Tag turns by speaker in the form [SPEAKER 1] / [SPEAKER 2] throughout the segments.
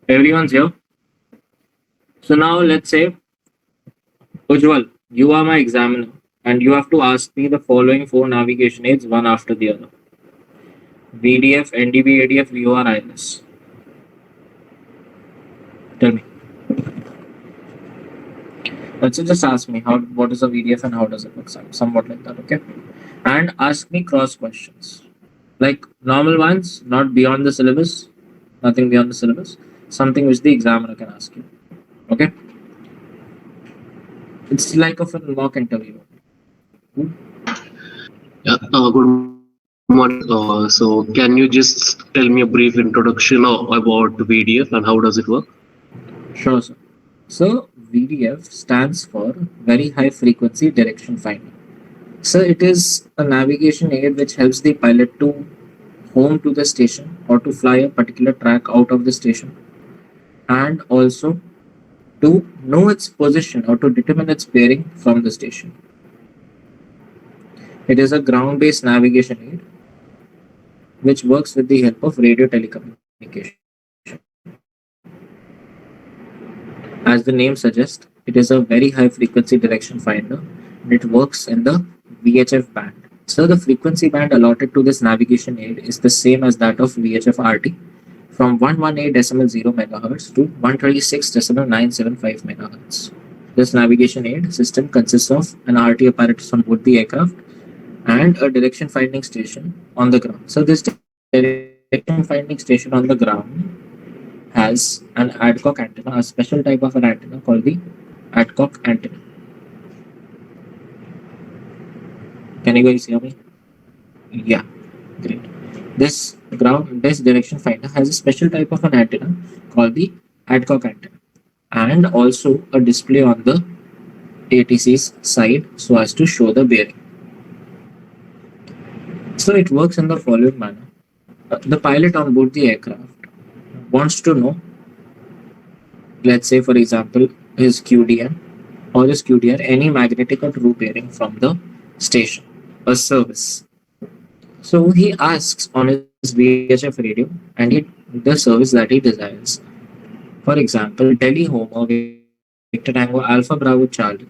[SPEAKER 1] Everyone's here. So now let's say, Ujjwal, you are my examiner and you have to ask me the following four navigation aids one after the other. VDF, NDB ADF, VOR, ILS. Tell me. Let's just ask me what is a VDF and how does it work? Somewhat like that, okay? And ask me cross questions. Like normal ones, not beyond the syllabus, nothing beyond the syllabus, something which the examiner can ask you. Okay? It's like a mock interview.
[SPEAKER 2] Yeah, good morning. So can you just tell me a brief introduction about VDF and how does it work?
[SPEAKER 1] Sure, sir. So VDF stands for Very High Frequency Direction Finding. So it is a navigation aid which helps the pilot to home to the station or to fly a particular track out of the station, and also to know its position or to determine its bearing from the station. It is a ground-based navigation aid which works with the help of radio telecommunication. As the name suggests, it is a very high frequency direction finder and it works in the VHF band. So the frequency band allotted to this navigation aid is the same as that of VHF RT, from 118.0 MHz to 136.975 MHz. This navigation aid system consists of an RT apparatus on board the aircraft and a direction finding station on the ground. So this direction finding station on the ground has an adcock antenna, a special type of an antenna called the adcock antenna. Can you guys hear me? Yeah, great. This direction finder has a special type of an antenna called the adcock antenna, and also a display on the ATC's side so as to show the bearing. So it works in the following manner. The pilot on board the aircraft wants to know, let's say for example, his QDM or his QDR, any magnetic or true bearing from the station, a service. So he asks on his VHF radio and the service that he desires. For example, Delhi home or Victor Tango Alpha Bravo Charlie.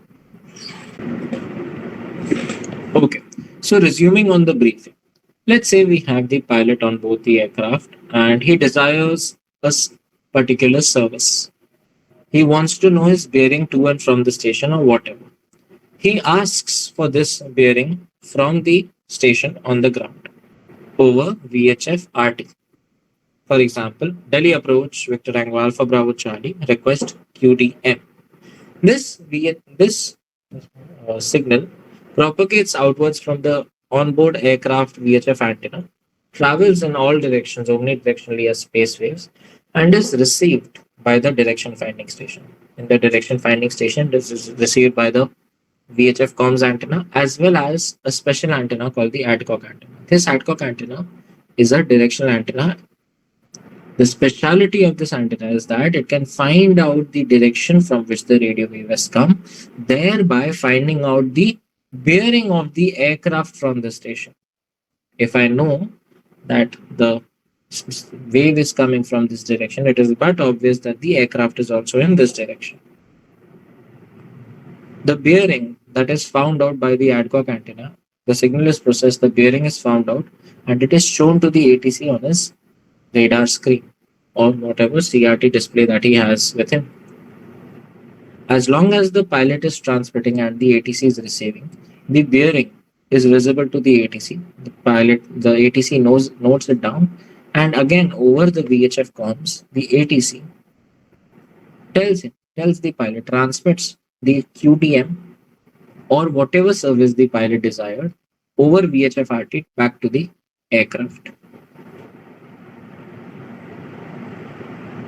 [SPEAKER 1] Okay, so resuming on the briefing. Let's say we have the pilot on board the aircraft and he desires a particular service. He wants to know his bearing to and from the station or whatever. He asks for this bearing from the station on the ground over VHF RT. For example, Delhi approach Victor Tango Alpha Bravo Charlie, request QDM. This signal propagates outwards from the onboard aircraft VHF antenna, travels in all directions omnidirectionally as space waves, and is received by the direction finding station. In the direction finding station, this is received by the VHF comms antenna as well as a special antenna called the adcock antenna. This adcock antenna is a directional antenna. The speciality of this antenna is that it can find out the direction from which the radio wave has come, thereby finding out the bearing of the aircraft from the station. If I know that the wave is coming from this direction, it is but obvious that the aircraft is also in this direction. The bearing that is found out by the adcock antenna, the signal is processed, the bearing is found out, and it is shown to the ATC on his radar screen or whatever CRT display that he has with him. As long as the pilot is transmitting and the ATC is receiving, the bearing is visible to the ATC. The ATC notes it down, and again over the VHF comms, the ATC tells the pilot, transmits the QDM or whatever service the pilot desired over VHF RT back to the aircraft.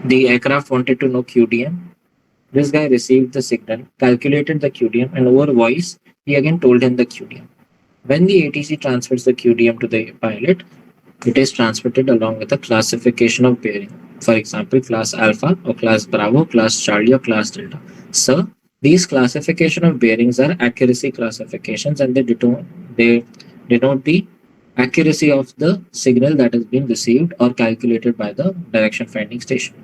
[SPEAKER 1] The aircraft wanted to know QDM. This guy received the signal, calculated the QDM, and over voice, he again told him the QDM. When the ATC transfers the QDM to the pilot, it is transmitted along with a classification of bearing. For example, class Alpha or class Bravo, class Charlie or class Delta. So, these classification of bearings are accuracy classifications, and they denote the accuracy of the signal that has been received or calculated by the direction finding station.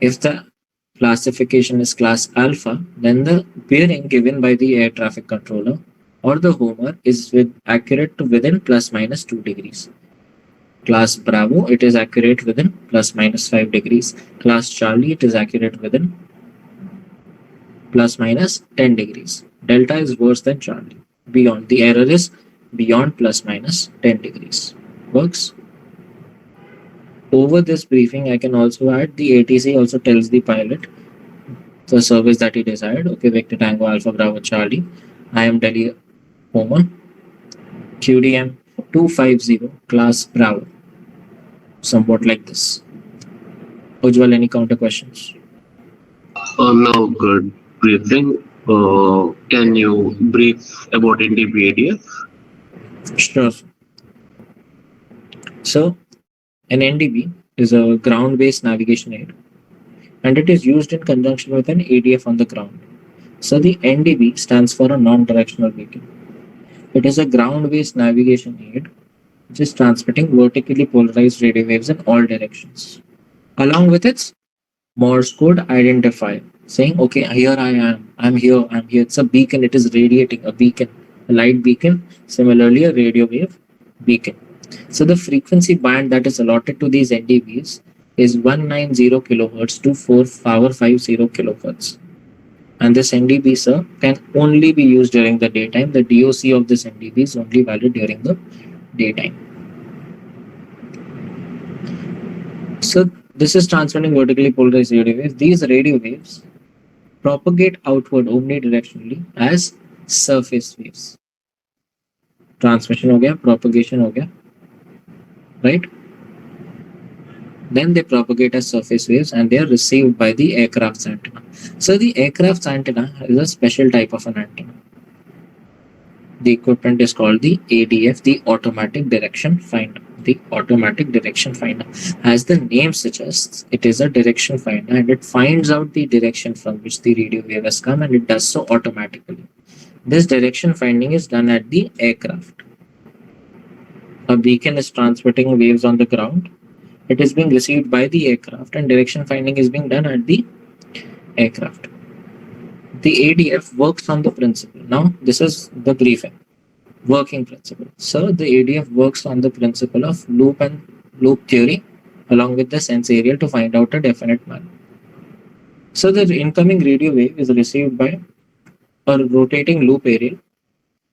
[SPEAKER 1] If the classification is class alpha, then the bearing given by the air traffic controller or the homer is accurate to within plus minus 2 degrees. Class Bravo, it is accurate within plus minus 5 degrees. Class Charlie, it is accurate within plus minus 10 degrees. Delta is worse than Charlie. Beyond, the error is beyond plus minus 10 degrees. Works? Over this briefing, I can also add the ATC also tells the pilot the service that he desired. Okay, Victor Tango Alpha Bravo Charlie. I am Delhi Homer. QDM 250 class Bravo. Somewhat like this. Ujjwal, any counter questions?
[SPEAKER 2] Now, good briefing. Can you brief about NDB ADF?
[SPEAKER 1] Sure. So, an NDB is a ground-based navigation aid, and it is used in conjunction with an ADF on the ground. So, the NDB stands for a non-directional beacon. It is a ground-based navigation aid which is transmitting vertically polarized radio waves in all directions, along with its Morse code identifier saying, okay, here I am, I'm here, I'm here. It's a beacon, it is radiating a beacon, a light beacon, similarly a radio wave beacon. So the frequency band that is allotted to these NDBs is 190 kilohertz to 450 kilohertz. And this NDB, sir, can only be used during the daytime. The DOC of this NDB is only valid during the daytime. So this is transmitting vertically polarized radio waves. These radio waves propagate outward omnidirectionally as surface waves. Transmission हो गया, propagation हो गया, right? Then they propagate as surface waves and they are received by the aircraft's antenna. So the aircraft's antenna is a special type of an antenna. The equipment is called the ADF, the Automatic Direction Finder. The Automatic Direction Finder. As the name suggests, it is a direction finder and it finds out the direction from which the radio wave has come and it does so automatically. This direction finding is done at the aircraft. A beacon is transmitting waves on the ground. It is being received by the aircraft and direction finding is being done at the aircraft. The ADF works on the principle. Now, this is the briefing. Working principle. So, the ADF works on the principle of loop and loop theory along with the sense aerial to find out a definite null. So, the incoming radio wave is received by a rotating loop aerial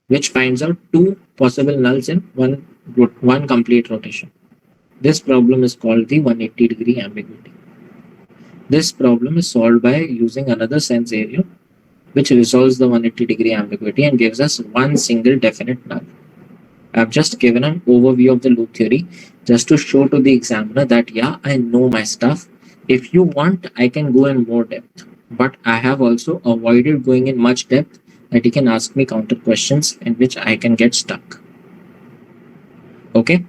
[SPEAKER 1] which finds out two possible nulls in one complete rotation. This problem is called the 180 degree ambiguity. This problem is solved by using another sense area which resolves the 180 degree ambiguity and gives us one single definite null. I've just given an overview of the loop theory just to show to the examiner that yeah, I know my stuff. If you want, I can go in more depth, but I have also avoided going in much depth that he can ask me counter questions in which I can get stuck. Okay.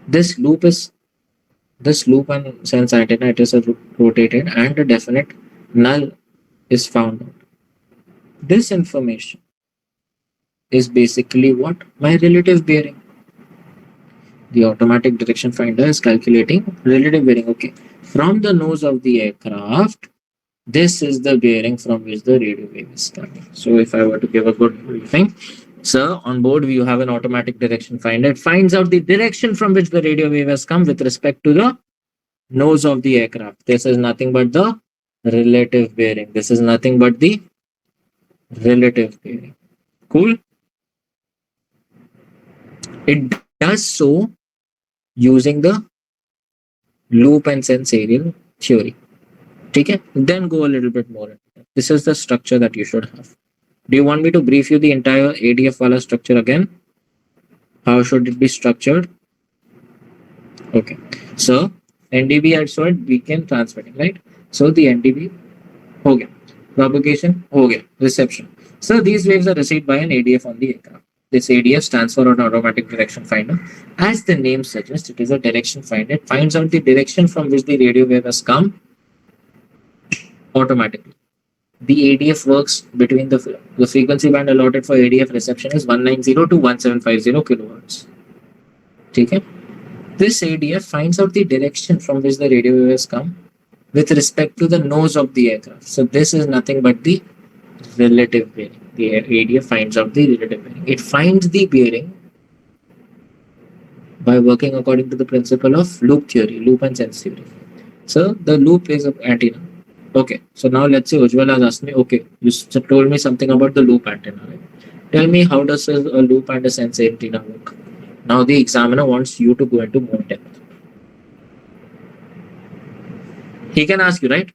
[SPEAKER 1] This loop and sense antenna, it is rotated and a definite null is found out. This information is basically what? My relative bearing. The automatic direction finder is calculating relative bearing. Okay. From the nose of the aircraft, this is the bearing from which the radio wave is coming. So if I were to give a good briefing, sir, on board you have an automatic direction finder. It finds out the direction from which the radio wave has come with respect to the nose of the aircraft. This is nothing but the relative bearing. This is nothing but the relative bearing. Cool? It does so using the loop and sense aerial theory. Okay? Then go a little bit more. This is the structure that you should have. Do you want me to brief you the entire ADF wala structure again? How should it be structured? Okay. So, NDB I saw it, beacon transmitting, right? So, the NDB, okay. Propagation, okay. Reception. So, these waves are received by an ADF on the aircraft. This ADF stands for an automatic direction finder. As the name suggests, it is a direction finder. It finds out the direction from which the radio wave has come automatically. The ADF works between the frequency band allotted for ADF reception is 190 to 1750 kilohertz. Okay? This ADF finds out the direction from which the radio wave has come with respect to the nose of the aircraft. So this is nothing but the relative bearing. The ADF finds out the relative bearing. It finds the bearing by working according to the principle of loop theory, loop and sense theory. So the loop is an antenna. Okay, so now let's say Ujjwal has asked me, okay, you told me something about the loop antenna, right? Tell me, how does a loop and a sense antenna work? Now the examiner wants you to go into more depth. He can ask you, right?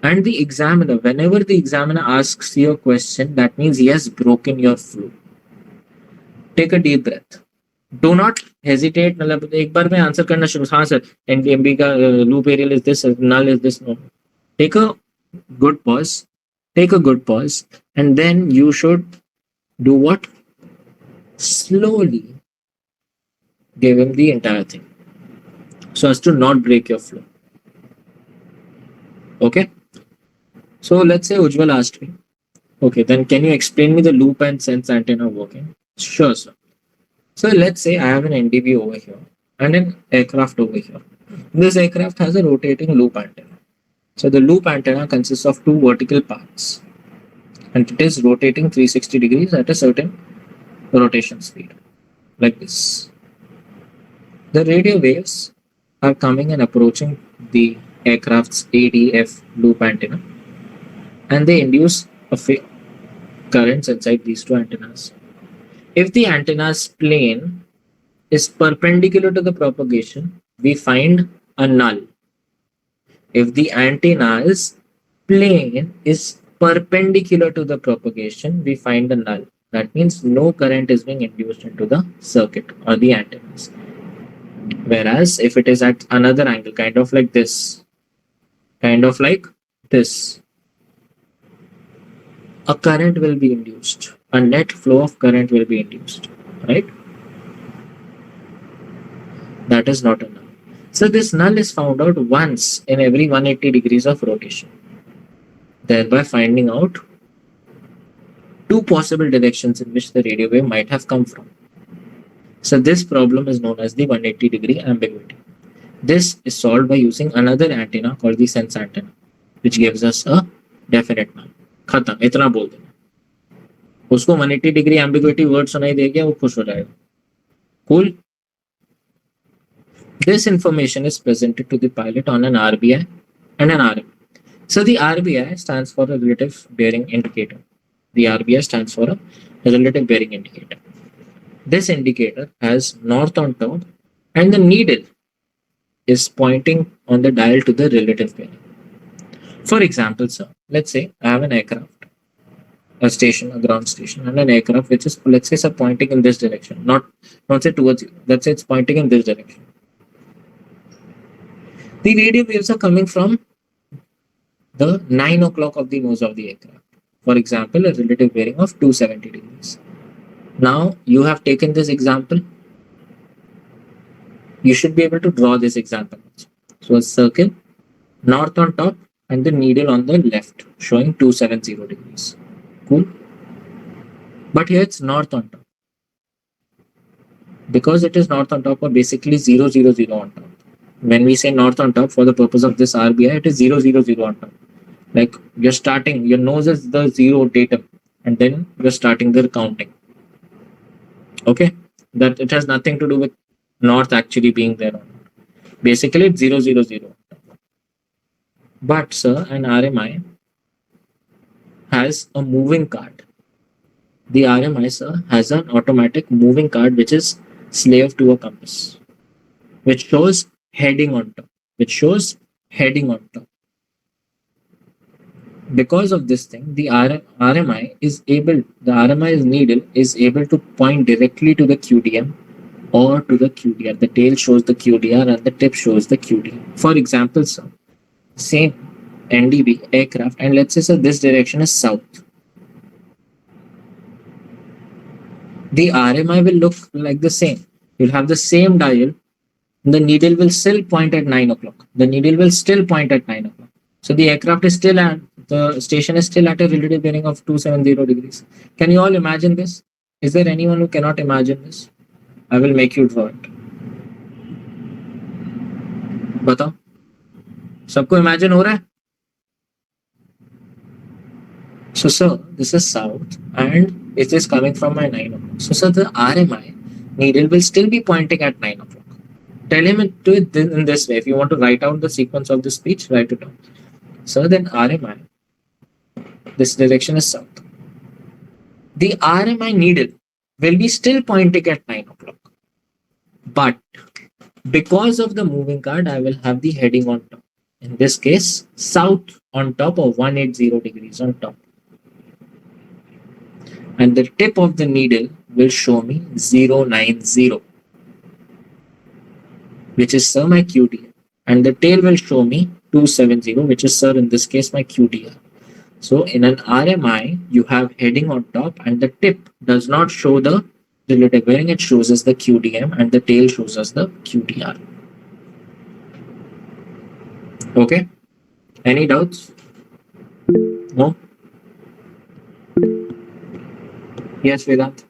[SPEAKER 1] And the examiner, whenever the examiner asks you a question, that means he has broken your flow. Take a deep breath. Do not hesitate. मतलब एक बार में answer करना शुरू, हाँ sir NDMB का loop aerial is this, null is this. No, take a good pause, and then you should do what? Slowly give him the entire thing so as to not break your flow. Okay, so let's say Ujjwal asked me, okay, then can you explain me the loop and sense antenna working? Sure, sir. So let's say I have an NDB over here and an aircraft over here. This aircraft has a rotating loop antenna. So the loop antenna consists of two vertical parts and it is rotating 360 degrees at a certain rotation speed, like this. The radio waves are coming and approaching the aircraft's ADF loop antenna and they induce currents inside these two antennas. If the antenna's plane is perpendicular to the propagation, we find a null. If the antenna's plane is perpendicular to the propagation, we find a null. That means no current is being induced into the circuit or the antennas. Whereas if it is at another angle, kind of like this, a current will be induced. A net flow of current will be induced, right? That is not a null. So this null is found out once in every 180 degrees of rotation, thereby finding out two possible directions in which the radio wave might have come from. So this problem is known as the 180 degree ambiguity. This is solved by using another antenna called the sense antenna, which gives us a definite null. खत्म, इतना बोल देना. उसको 180 degree ambiguity word सुनाई दे गया, वो खुश हो जाएगा. Cool. This information is presented to the pilot on an RBI and an RMI. So the RBI stands for a relative bearing indicator. The RBI stands for a relative bearing indicator. This indicator has north on top and the needle is pointing on the dial to the relative bearing. For example, sir, let's say I have an aircraft, a station, a ground station, and an aircraft which is, let's say, sir, pointing in this direction, not say towards you. Let's say it's pointing in this direction. The radio waves are coming from the 9 o'clock of the nose of the aircraft. For example, a relative bearing of 270 degrees. Now you have taken this example. You should be able to draw this example. So a circle, north on top, and the needle on the left, showing 270 degrees. Cool. But here it's north on top. Because it is north on top, or basically 0, 0, 0 on top. When we say north on top, for the purpose of this RBI, it is 0, 0, 0 on top. Like you're starting, your nose is the 0 datum, and then you're starting the counting. Okay, that it has nothing to do with north actually being there or not. Basically, it's 0, 0, 0. But sir, an RMI has a moving card. The RMI, sir, has an automatic moving card which is slave to a compass, which shows heading on top. Because of this thing, the RMI's needle is able to point directly to the QDM or to the QDR. The tail shows the QDR and the tip shows the QDR. For example, sir, same NDB aircraft, and let's say, sir, this direction is south. The RMI will look like the same. You'll have the same dial. The needle will still point at 9 o'clock. So the aircraft is still at, the station is still at a relative bearing of 270 degrees. Can you all imagine this? Is there anyone who cannot imagine this? I will make you draw it. Batao. सबको imagine हो रहा है? So sir, this is south and it is coming from my 9 o'clock. So sir, the RMI needle will still be pointing at 9 o'clock. Tell him to it in this way. If you want to write out the sequence of the speech, write it down. So then RMI, this direction is south. The RMI needle will be still pointing at 9 o'clock. But because of the moving card, I will have the heading on top. In this case, south on top of 180 degrees on top. And the tip of the needle will show me 090, which is sir my QDR. And the tail will show me 270, which is sir in this case my QDR. So in an RMI, you have heading on top and the tip does not show the relative bearing, it shows us the QDM and the tail shows us the QDR. Okay? Any doubts? No? Yes, Vedant.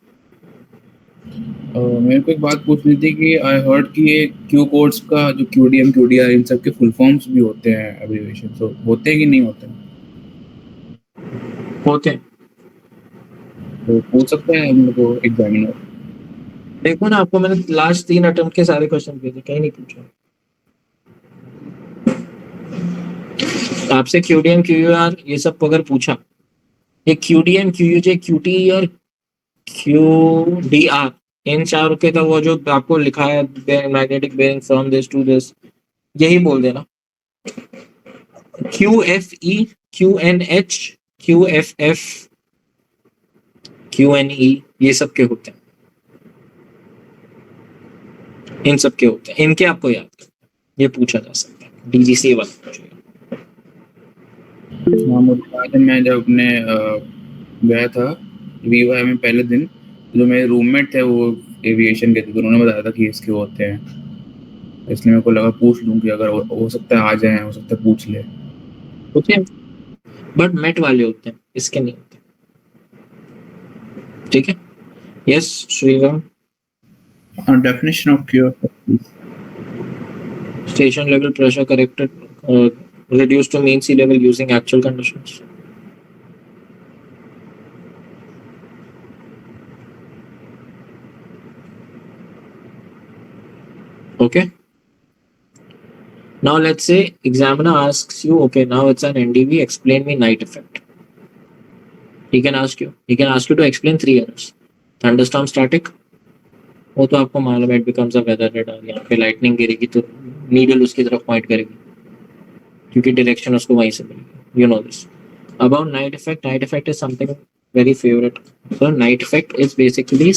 [SPEAKER 3] मेरे को एक बात पूछनी थी कि I heard कि ये Q codes का जो QDM QDR इन सब के फुल फॉर्म्स भी होते हैं एब्रिविएशन, तो होते हैं कि नहीं होते हैं?
[SPEAKER 1] होते हैं।
[SPEAKER 3] तो पूछ सकते हैं हम लोग को एग्जामिनर?
[SPEAKER 1] देखो ना, आपको मैंने लास्ट 3 अटेम्प्ट के सारे क्वेश्चन भेजे, कहीं नहीं पूछा। आपसे QDM QUR ये सब अगर पूछा, ये QDM QUJ QT और QDR इन चार के तो वो जो आपको लिखा है magnetic bearing from this to this, यही बोल देना। QFE QNH QFF QNE ये सब के होते हैं, इन सब के होते हैं, इनके आपको याद करना, ये पूछा जा सकता है। DGC वाला पूछेगा।
[SPEAKER 3] हाँ, मुझे याद है मैं जब अपने गया था VOR में पहले दिन, जो मेरे रूममेट थे वो एविएशन के थे, तो उन्होंने बताया था कि इसके होते हैं, इसलिए मेरे को लगा पूछ लूं कि अगर हो सकता है आ जाए, हो सकता है पूछ ले।
[SPEAKER 1] होते हैं बट मेट वाले होते हैं, इसके नहीं होते। ठीक है? Yes Shriram.
[SPEAKER 3] Definition of Q
[SPEAKER 1] Station level pressure corrected, reduced to mean sea level using actual conditions. Okay. Now let's say examiner asks you, okay, now it's an NDB, explain me night effect. He can ask you to explain 3 errors. Thunderstorm static, वो तो आपको मालूम है, it becomes a weather radar। यहाँ पे lightning गिरेगी तो needle उसकी तरफ point करेगी, क्योंकि direction उसको वहीं से मिलेगी। You know this. About night effect is something very favorite. So night effect is basically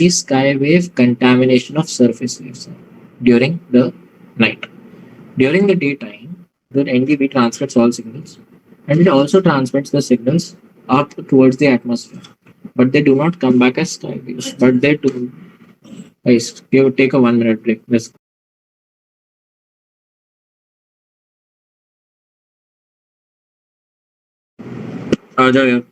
[SPEAKER 1] sky wave contamination of surface waves during the night. During the daytime, the NDB transmits all signals, and it also transmits the signals up towards the atmosphere, but they do not come back as sky waves, but they do. Guys, you take a 1-minute break. Let's आ जाओ यार।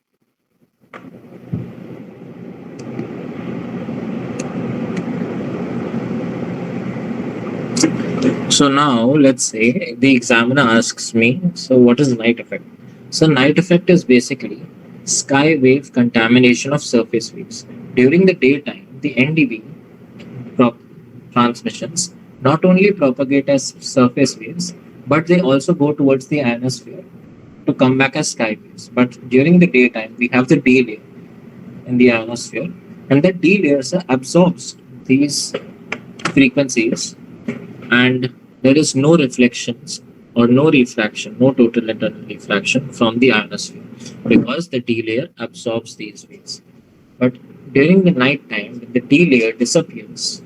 [SPEAKER 1] So now let's say the examiner asks me, so what is night effect? So night effect is basically sky wave contamination of surface waves. During the daytime, the NDB transmissions not only propagate as surface waves, but they also go towards the ionosphere to come back as sky waves. But during the daytime, we have the D layer in the ionosphere, and the D layer absorbs these frequencies, and there is no reflections or no refraction, no total internal refraction from the ionosphere, because the D layer absorbs these waves. But during the night time, when the D layer disappears,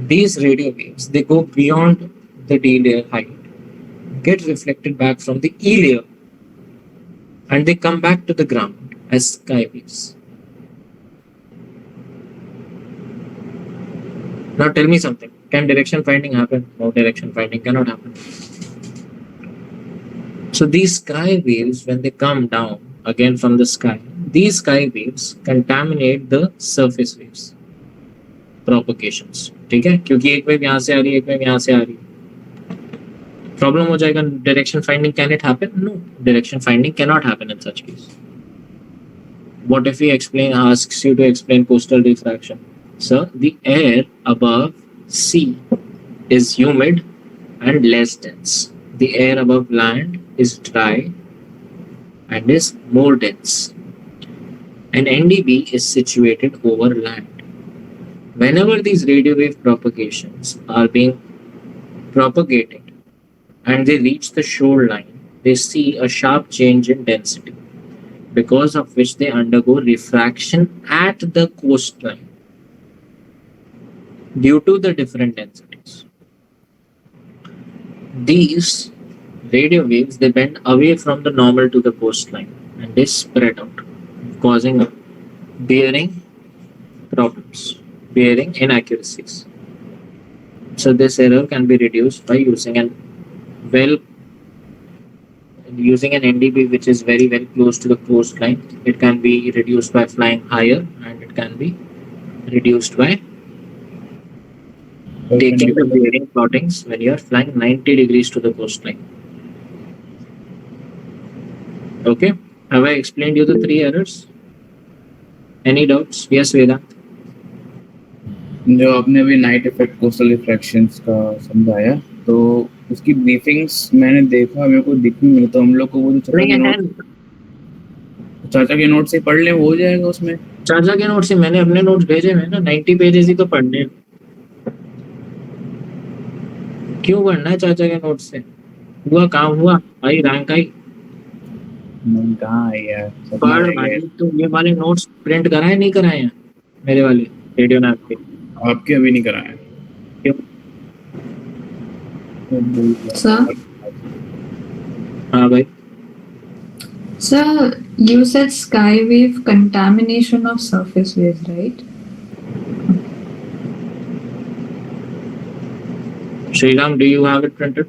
[SPEAKER 1] these radio waves, they go beyond the D layer height, get reflected back from the E layer, and they come back to the ground as sky waves. Now tell me something. Can direction finding happen? No, direction finding cannot happen. So these sky waves, when they come down again from the sky, these sky waves contaminate the surface waves. propagations. ठीक है, क्योंकि एक wave यहाँ से आ रही है, एक wave यहाँ से आ रही है, प्रॉब्लम हो जाएगा direction finding. Can it happen? No, direction finding cannot happen in such case. What if he asks you to explain coastal diffraction? Sir, the air above sea is humid and less dense. The air above land is dry and is more dense. And NDB is situated over land. Whenever these radio wave propagations are being propagated and they reach the shoreline, they see a sharp change in density, because of which they undergo refraction at the coastline due to the different densities. These radio waves, they bend away from the normal to the coastline and they spread out, causing bearing problems, bearing inaccuracies. So this error can be reduced by using an NDB which is very close to the coastline. It can be reduced by flying higher, and it can be reduced by taking the bearing plottings when you are flying 90 degrees to the coastline. Okay, have I explained you the 3 errors? Any doubts? Yes, Vedant.
[SPEAKER 3] जो आपने अभी night effect coastal रिफ्रैक्शंस का समझाया, तो उसकी briefings मैंने देखा, मेरे को दिख नहीं मिला. तो हम लोग को वो जो चाचा के नोट से पढ़ ले, हो जाएगा उसमें.
[SPEAKER 1] चाचा के नोट से मैंने अपने नोट्स भेजे हैं ना, 90 पेजेस ही तो पढ़ने. क्यों पढ़ना है चाचा के नोट से? हुआ काम हुआ, आई रैंक आई.
[SPEAKER 3] नहीं, कहाँ आई यार,
[SPEAKER 1] पढ़ भाई. तो ये वाले नोट्स प्रिंट कराए नहीं कराए हैं मेरे वाले रेडियो नैप के?
[SPEAKER 3] आपके अभी नहीं कराए.
[SPEAKER 1] क्यों?
[SPEAKER 4] Sir?
[SPEAKER 1] हाँ भाई.
[SPEAKER 4] Sir, you said skywave contamination of surface waves, right?
[SPEAKER 1] Sriram, do you have it printed?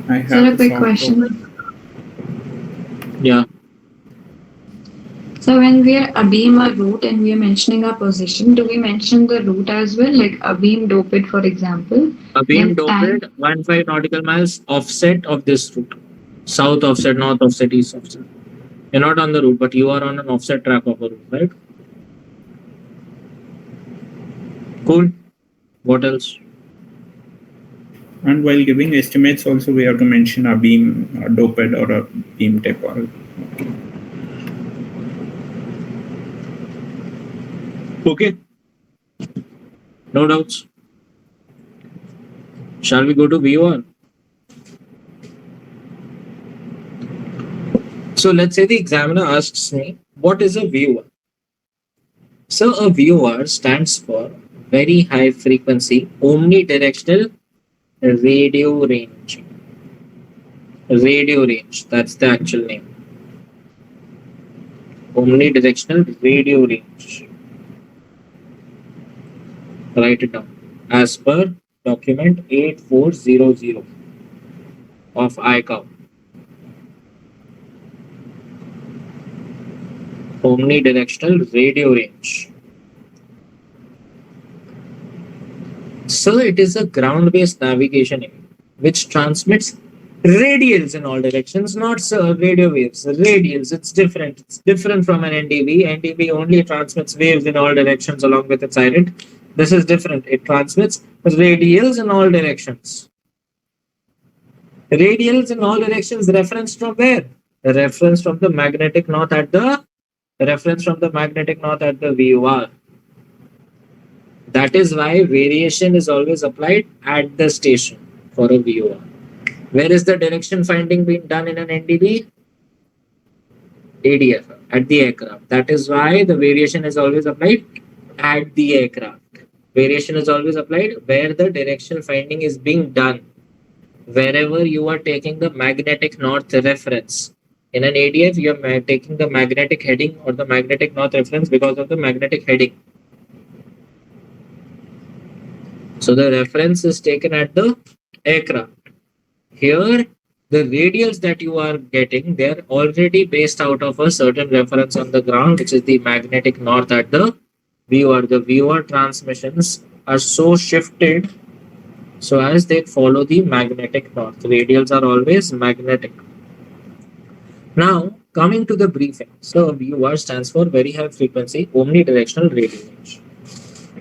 [SPEAKER 3] I have
[SPEAKER 4] Sir, a
[SPEAKER 3] the
[SPEAKER 4] quick
[SPEAKER 3] form
[SPEAKER 4] question.
[SPEAKER 1] Yeah.
[SPEAKER 4] So when we are abeam our route and we are mentioning our position, do we mention the route as well, like abeam doped, for example?
[SPEAKER 1] Abeam
[SPEAKER 4] Then time-
[SPEAKER 1] doped 15 nautical miles offset of this route. South offset, north offset, east offset. You're not on the route, but you are on an offset track of a route, right? Cool. What else?
[SPEAKER 5] And while giving estimates, also we have to mention a beam doped or a beam taper.
[SPEAKER 1] Okay. No doubts. Shall we go to VOR? So let's say the examiner asks me, what is a VOR? So a VOR stands for very high frequency omnidirectional radio range. Radio range, that's the actual name. Omnidirectional radio range. Write it down. As per document 8400 of ICAO. Omnidirectional radio range. So it is a ground-based navigation aid which transmits radials in all directions, not radio waves. Radials, it's different. It's different from an NDB. NDB only transmits waves in all directions along with its iron. This is different. It transmits radials in all directions. Radials in all directions referenced from where? The reference from the magnetic north at the VOR. That is why variation is always applied at the station for a VOR. Where is the direction finding being done in an NDB? ADF, at the aircraft. That is why the variation is always applied at the aircraft. Variation is always applied where the direction finding is being done. Wherever you are taking the magnetic north reference. In an ADF, you are taking the magnetic heading or the magnetic north reference because of the magnetic heading. So the reference is taken at the aircraft. Here, the radials that you are getting, they're already based out of a certain reference on the ground, which is the magnetic north at the VOR. The VOR transmissions are so shifted so as they follow the magnetic north. Radials are always magnetic. Now, coming to the briefing. So, VOR stands for Very High Frequency Omnidirectional Radio Range.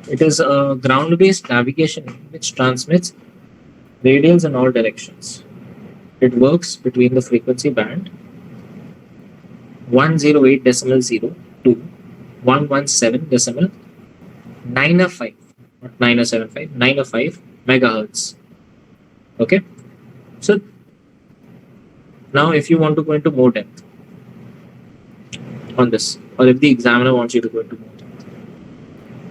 [SPEAKER 1] It is a ground-based navigation which transmits radials in all directions. It works between the frequency band 108.0 to 117.905, not 975, 905 megahertz. Okay. So now if you want to go into more depth on this, or if the examiner wants you to go into more depth.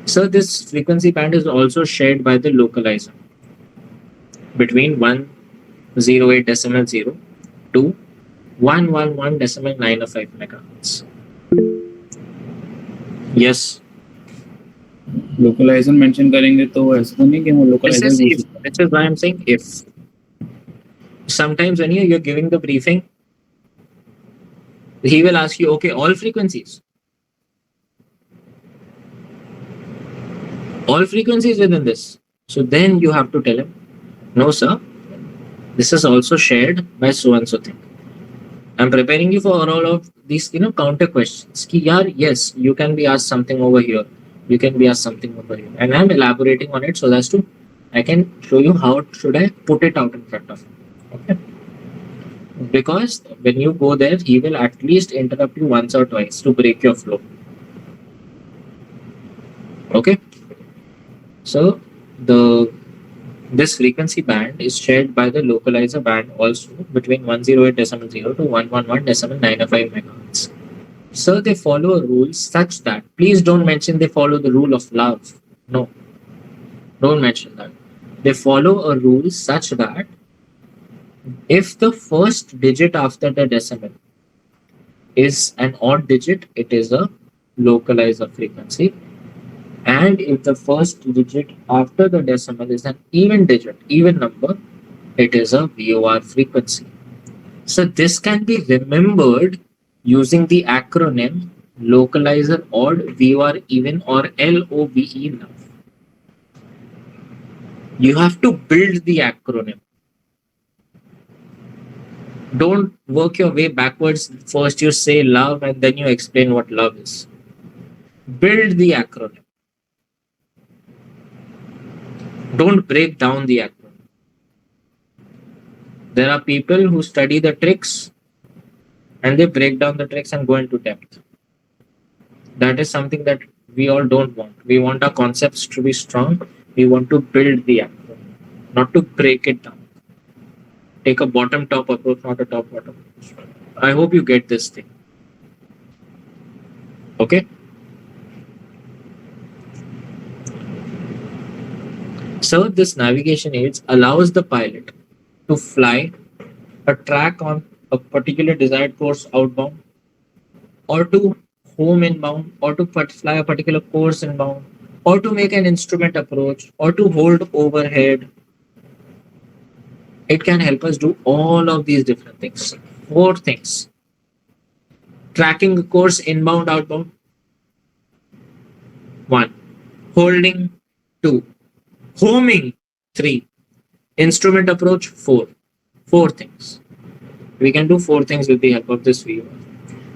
[SPEAKER 1] So this frequency band is also shared by the localizer between 108.0 to 111.905 megahertz. Yes.
[SPEAKER 3] लोकलाइजर mention करेंगे तो ऐसा नहीं कि हम लोकलाइजर
[SPEAKER 1] This is why I'm saying if. Sometimes when you're giving the briefing, he will ask you, okay, all frequencies. All frequencies within this. So then you have to tell him, no, sir, this is also shared by so and so thing. I'm preparing you for all of these, counter questions. Ki, yaar, yes, you can be asked something over here. You can be asked something over here. And I'm elaborating on it so that I can show you how should I put it out in front of you. Okay. Because when you go there, he will at least interrupt you once or twice to break your flow. Okay. So this frequency band is shared by the localizer band also between 108.0 to 111.905 megahertz. So they follow a rule such that, please don't mention they follow the rule of love. No, don't mention that. They follow a rule such that if the first digit after the decimal is an odd digit, it is a localizer frequency. And if the first digit after the decimal is an even digit, even number, it is a VOR frequency. So this can be remembered using the acronym localizer odd, VOR even, or LOVE love. You have to build the acronym. Don't work your way backwards. First you say love and then you explain what love is. Build the acronym. Don't break down the acronym. There are people who study the tricks and they break down the tricks and go into depth. That is something that we all don't want. We want our concepts to be strong. We want to build the acronym, not to break it down. Take a bottom-top approach, not a top-bottom approach. I hope you get this thing. Okay? So this navigation aids allows the pilot to fly a track on a particular desired course outbound, or to home inbound, or to fly a particular course inbound, or to make an instrument approach, or to hold overhead. It can help us do all of these different things. 4 things. Tracking a course inbound, outbound. 1. Holding. 2. Homing. 3. Instrument approach. 4. 4 things. We can do 4 things with the help of this VOR.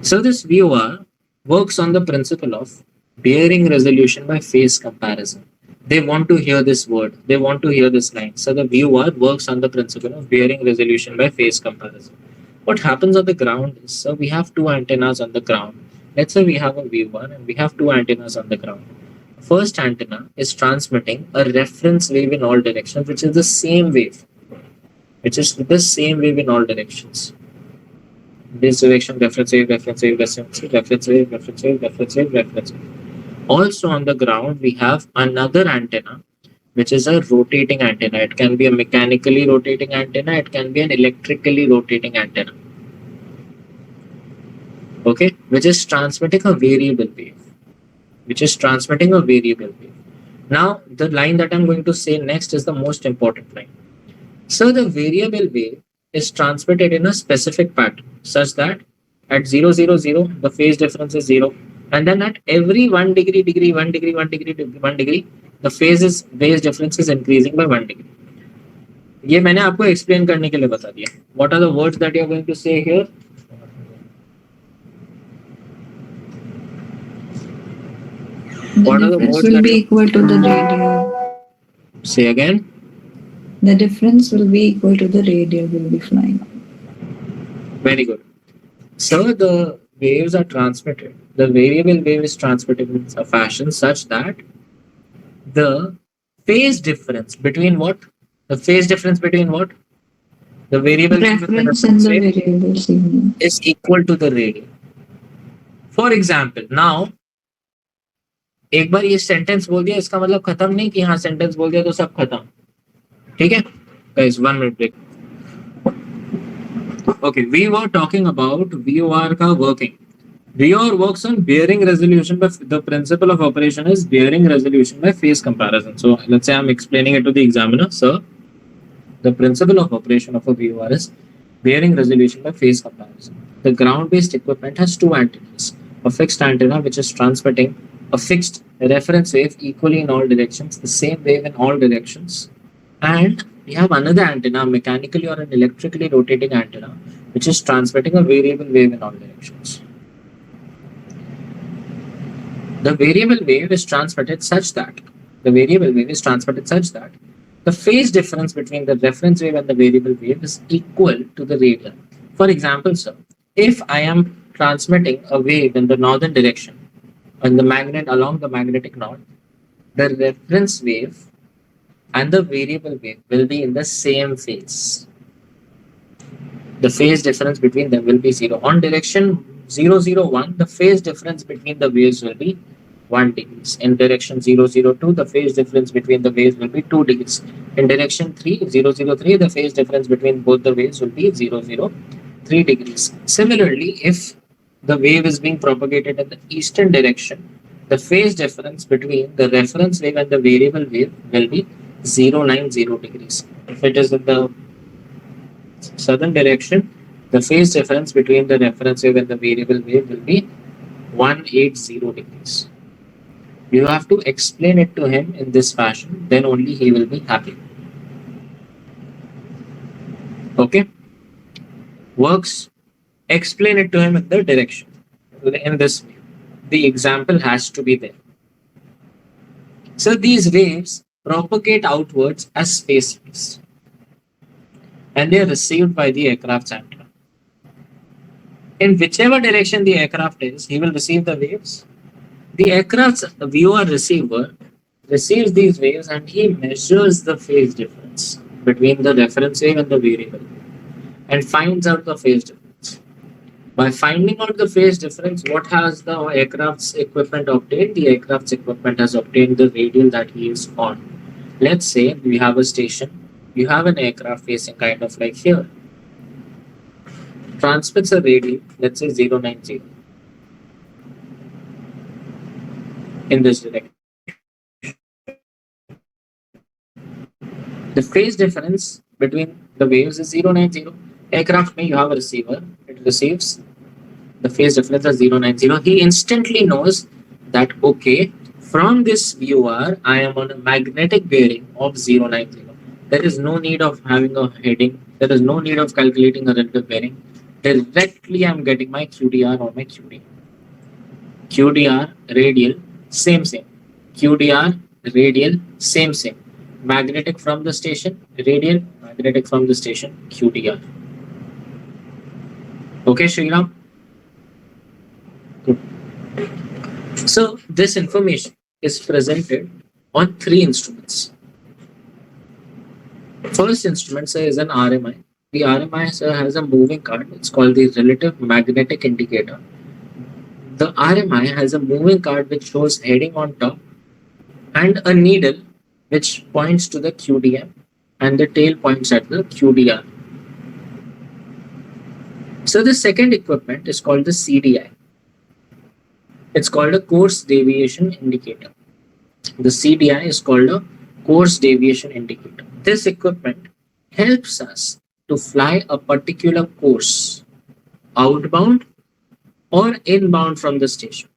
[SPEAKER 1] So this VOR works on the principle of bearing resolution by phase comparison. They want to hear this word. They want to hear this line. So the VOR works on the principle of bearing resolution by phase comparison. What happens on the ground is, so we have 2 antennas on the ground. Let's say we have a VOR and we have 2 antennas on the ground. First antenna is transmitting a reference wave in all directions, which is the same wave. Which is the same wave in all directions. This direction, reference wave, reference wave, reference wave, reference wave, reference wave, reference wave, reference wave. Also on the ground, we have another antenna, which is a rotating antenna. It can be a mechanically rotating antenna. It can be an electrically rotating antenna. Okay, which is transmitting a variable wave. Now, the line that I'm going to say next is the most important line. So the variable wave is transmitted in a specific pattern such that at 0, 0, 0, the phase difference is 0. And then at every 1 degree, 1 degree, 1 degree, 1 degree, the phase difference is increasing by 1 degree. ये मैंने आपको explain करने के लिए बता दिया. What are the words that you are going to say here? What are the
[SPEAKER 4] difference
[SPEAKER 1] words
[SPEAKER 4] will
[SPEAKER 1] that
[SPEAKER 4] be
[SPEAKER 1] you
[SPEAKER 4] equal to the radial.
[SPEAKER 1] say again?
[SPEAKER 4] The difference will be equal to the radial will be flying.
[SPEAKER 1] Very good. So the waves are transmitted. The variable wave is transmitted in a fashion such that the phase difference between what? The phase difference between what? The variable wave and the
[SPEAKER 4] Reference and
[SPEAKER 1] reference
[SPEAKER 4] the
[SPEAKER 1] wave
[SPEAKER 4] variable signal.
[SPEAKER 1] is equal to the radial. For example, now एक बार ये sentence बोल दिया इसका मतलब खत्म नहीं कि हाँ सेंटेंस बोल दिया तो सब खत्म. ठीक है? Guys, 1 minute break. Okay, we were talking about VOR ka working. VOR works on bearing resolution, but the principle of operation is bearing resolution by phase comparison. So let's say I'm explaining it to the examiner. Sir, the principle of operation of a VOR is bearing resolution by phase comparison. The ground-based equipment has two antennas. A fixed antenna which is transmitting a fixed reference wave equally in all directions, the same wave in all directions. And we have another antenna, mechanically or an electrically rotating antenna, which is transmitting a variable wave in all directions. The variable wave is transmitted such that the phase difference between the reference wave and the variable wave is equal to the radial. For example, sir, if I am transmitting a wave in the northern direction and the magnet along the magnetic north, the reference wave and the variable wave will be in the same phase. The phase difference between them will be 0. On direction 0, 0, 1, the phase difference between the waves will be 1 degrees. In direction 0, 0, 2, the phase difference between the waves will be 2 degrees. In direction 3, 0, 0, 3, the phase difference between both the waves will be 0, 0, 3 degrees. Similarly, if the wave is being propagated in the eastern direction, the phase difference between the reference wave and the variable wave will be 090 degrees. If it is in the southern direction, the phase difference between the reference wave and the variable wave will be 180 degrees. You have to explain it to him in this fashion, then only he will be happy. Okay? Works. Explain it to him in the direction. In this way. The example has to be there. So these waves propagate outwards as space waves, and they are received by the aircraft's antenna. In whichever direction the aircraft is, he will receive the waves. The aircraft's VOR receiver receives these waves and he measures the phase difference between the reference wave and the variable wave and finds out the phase difference. By finding out the phase difference, what has the aircraft's equipment obtained? The aircraft's equipment has obtained the radial that he is on. Let's say we have a station, you have an aircraft facing kind of like here. Transmits a radial, let's say 090 in this direction. The phase difference between the waves is 090. Aircraft may you have a receiver, it receives the phase difference as 090. He instantly knows that okay, from this VOR I am on a magnetic bearing of 090. There is no need of having a heading, there is no need of calculating a relative bearing. Directly I am getting my QDR or my QD. QDR radial, same. QDR radial, same. Magnetic from the station, radial, magnetic from the station, QDR. Okay, Shriram? Good. So this information is presented on 3 instruments. First instrument, sir, is an RMI. The RMI, sir, has a moving card. It's called the relative magnetic indicator. The RMI has a moving card which shows heading on top and a needle which points to the QDM and the tail points at the QDR. So the second equipment is called the CDI. It's called a course deviation indicator. The CDI is called a course deviation indicator. This equipment helps us to fly a particular course, outbound or inbound from the station.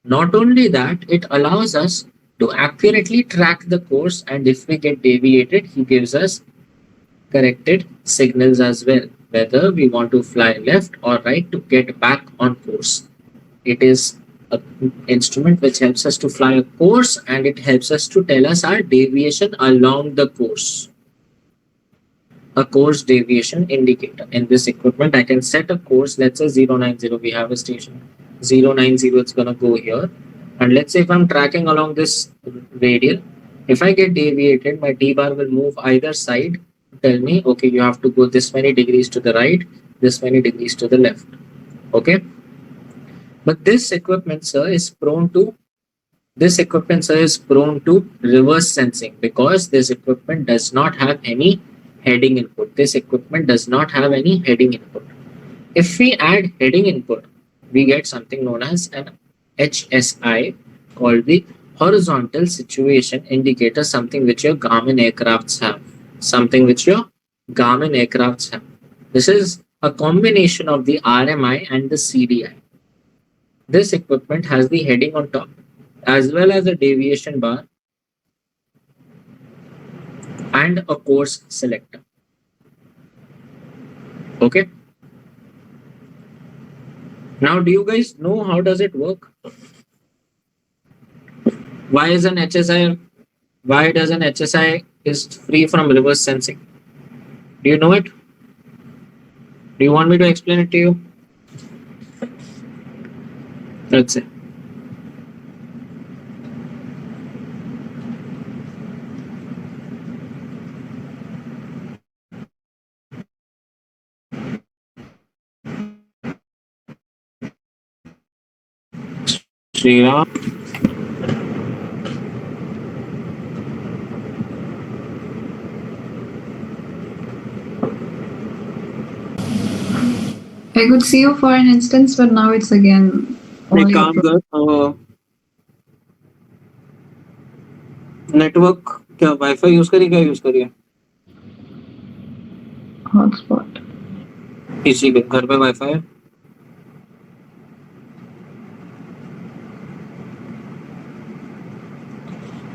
[SPEAKER 1] Not only that, it allows us to accurately track the course, and if we get deviated, he gives us corrected signals as well, whether we want to fly left or right to get back on course. It is an instrument which helps us to fly a course, and it helps us to tell us our deviation along the course. A course deviation indicator. In this equipment, I can set a course. Let's say 090, we have a station 090, it's gonna go here. And let's say if I'm tracking along this radial, if I get deviated, my T-bar will move either side to tell me, okay, you have to go this many degrees to the right, this many degrees to the left. Okay. But this equipment, sir, is prone to reverse sensing, because this equipment does not have any heading input. This equipment does not have any heading input. If we add heading input, we get something known as an HSI, called the horizontal situation indicator, something which your Garmin aircrafts have. This is a combination of the RMI and the CDI. This equipment has the heading on top as well as a deviation bar and a course selector. Okay. Now, do you guys know how does it work? Why does an HSI is free from reverse sensing? Do you know it? Do you want me to explain it to you? Let's say. Sriram.
[SPEAKER 4] I could see you for an instance, but now it's again
[SPEAKER 1] एक
[SPEAKER 4] only
[SPEAKER 1] काम कर, network क्या wifi use करिए, क्या use करिए?
[SPEAKER 4] hotspot.
[SPEAKER 1] किसी के घर पे वाईफाई है?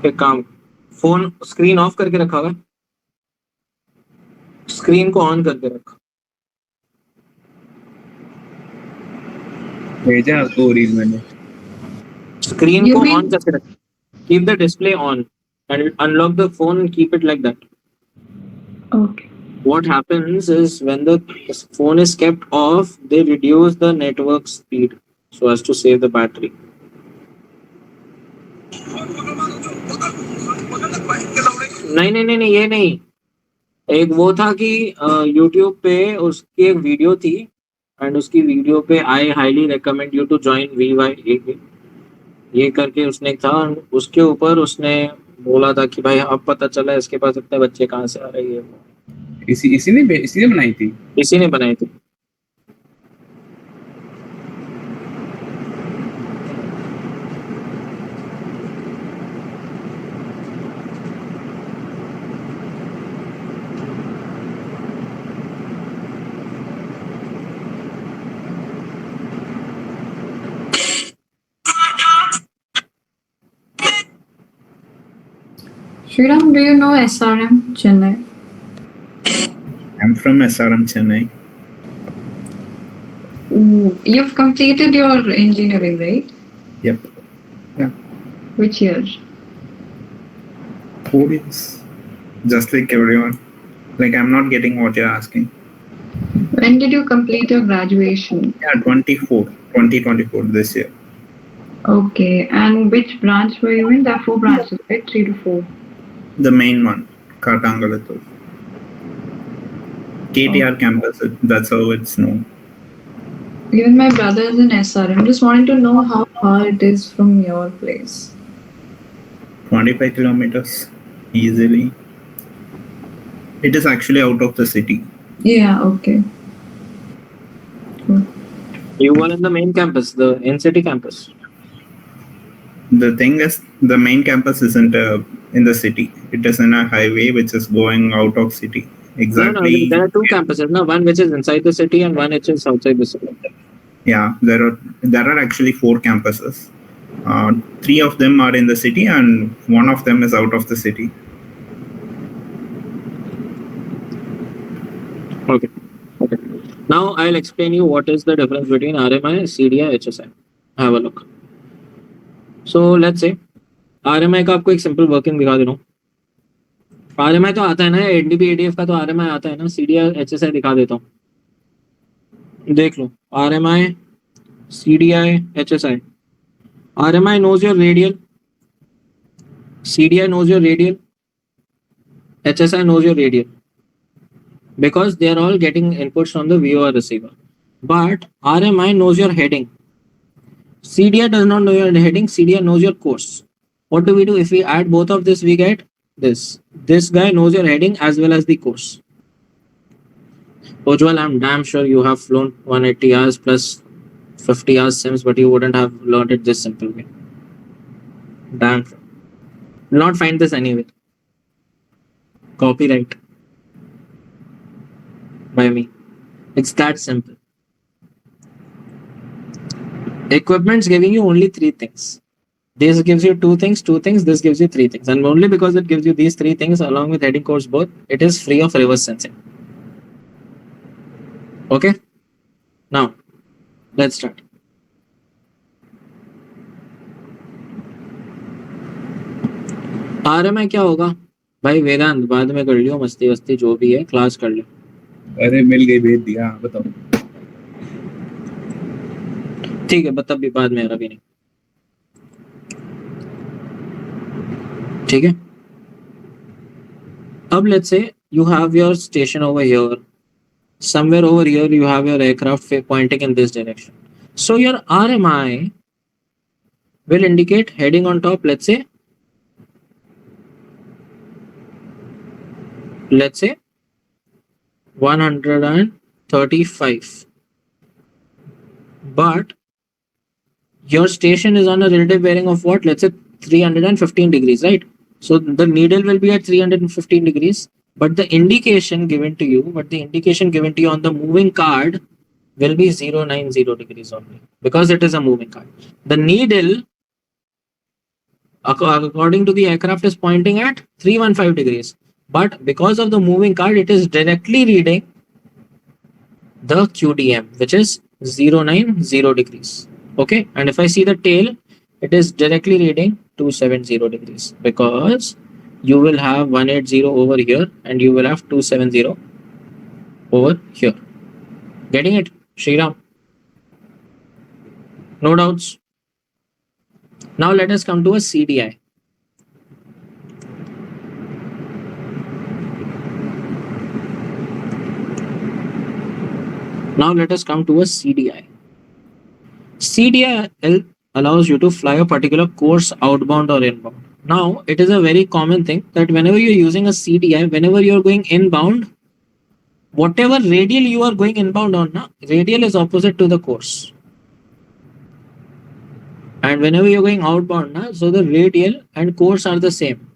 [SPEAKER 1] एक काम, फोन स्क्रीन ऑफ करके रखा हुआ है, स्क्रीन को ऑन करके रखा।
[SPEAKER 3] भेजा आपको रील मैंने।
[SPEAKER 1] स्क्रीन
[SPEAKER 4] You
[SPEAKER 1] को
[SPEAKER 4] mean-
[SPEAKER 1] ऑन करके रखा, keep the display on and unlock the phone and keep it like that.
[SPEAKER 4] Okay.
[SPEAKER 1] What happens is when the phone is kept off, they reduce the network speed so as to save the battery. नहीं, ये नहीं। एक वो था कि YouTube पे उसकी एक वीडियो थी, एंड उसकी वीडियो पे I highly recommend you to join VY ये करके उसने था, उसके ऊपर उसने बोला था कि भाई अब पता चला इसके पास इतने बच्चे कहाँ से आ रहे हैं।
[SPEAKER 3] इसी ने बनाई थी।
[SPEAKER 1] इसी ने बनाई थी।
[SPEAKER 4] Sriram, do you know SRM Chennai?
[SPEAKER 5] I'm from SRM Chennai.
[SPEAKER 4] You've completed your engineering, right?
[SPEAKER 5] Yep.
[SPEAKER 4] Which year?
[SPEAKER 5] 4 years. Just like everyone. Like, I'm not getting what you're asking.
[SPEAKER 4] When did you complete your graduation?
[SPEAKER 5] Yeah, 2024, this year.
[SPEAKER 4] Okay. And which branch were you in? There are 4 branches, right? 3 to 4.
[SPEAKER 5] The main one, Kartangalathur. KTR campus, that's how it's known.
[SPEAKER 4] Even my brother is in SRM. Just wanting to know how far it is from your place.
[SPEAKER 5] 25 kilometers, easily. It is actually out of the city.
[SPEAKER 4] Yeah, okay. Cool.
[SPEAKER 1] You were in the main campus, the in-city campus.
[SPEAKER 5] The thing is, the main campus isn't in the city. It is in a highway which is going out of city. exactly.
[SPEAKER 1] There are two campuses, no? One which is inside the city and one which is outside the city.
[SPEAKER 5] Yeah, there are actually 4 campuses. 3 of them are in the city and 1 of them is out of the city.
[SPEAKER 1] Okay. Now I'll explain you what is the difference between RMI, CDI, HSI. Have a look. So let's say RMI का आपको एक simple working दिखा दे रहा हूँ. RMI तो आता है ना, NDB ADF का तो RMI आता है ना, CDI, HSI दिखा देता हूँ. देख लो RMI, CDI, HSI. RMI knows your radial, CDI knows your radial, HSI knows your radial, because they are all getting inputs from the VOR receiver. But RMI knows your heading. CDI does not know your heading, CDI knows your course. What do? If we add both of this, we get this. This guy knows your heading as well as the course. Ujjwal, I'm damn sure you have flown 180 hours plus 50 hours sims, but you wouldn't have learned it this simple way. Damn sure. Will not find this anywhere. Copyright by me. It's that simple. Equipment's giving you only 3 things. This gives you 2 things, this gives you 3 things. And only because it gives you these 3 things along with heading course both, it is free of reverse sensing. Okay? Now, let's start. RMI क्या होगा? भाई वेदांत बाद में कर लियो, मस्ती वस्ती जो भी है क्लास कर लियो.
[SPEAKER 3] अरे मिल गई, भेज दिया. बताओ.
[SPEAKER 1] ठीक है, बता भी बाद में, अभी नहीं. ठीक है. अब let's say you have your station over here. Somewhere over here you have your aircraft pointing in this direction. So your RMI will indicate heading on top, let's say 135. But your station is on a relative bearing of what? Let's say 315 degrees, right? So the needle will be at 315 degrees, but the indication given to you, on the moving card will be 090 degrees only, because it is a moving card. The needle, according to the aircraft, is pointing at 315 degrees, but because of the moving card, it is directly reading the QDM, which is 090 degrees. Okay, and if I see the tail, it is directly reading 270 degrees, because you will have 180 over here and you will have 270 over here. Getting it, Shriram? No doubts. Now let us come to a CDI. CDI allows you to fly a particular course outbound or inbound. Now, it is a very common thing that whenever you're using a CDI, whenever you're going inbound, whatever radial you are going inbound on, radial is opposite to the course. And whenever you're going outbound, so the radial and course are the same.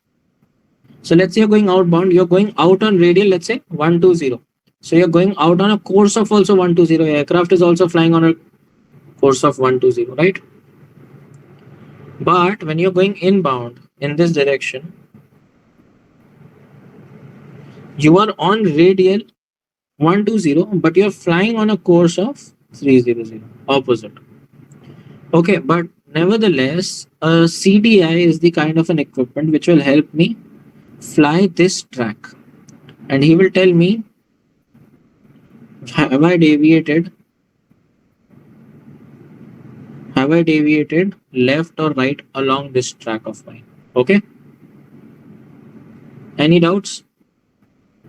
[SPEAKER 1] So let's say you're going outbound, you're going out on radial, let's say 120. So you're going out on a course of also 120. Aircraft is also flying on a course of 120, right? But when you're going inbound in this direction, you are on radial 120, but you're flying on a course of 300, opposite. Okay, but nevertheless, a CDI is the kind of an equipment which will help me fly this track. And he will tell me, have I deviated left or right along this track of mine? Okay. Any doubts?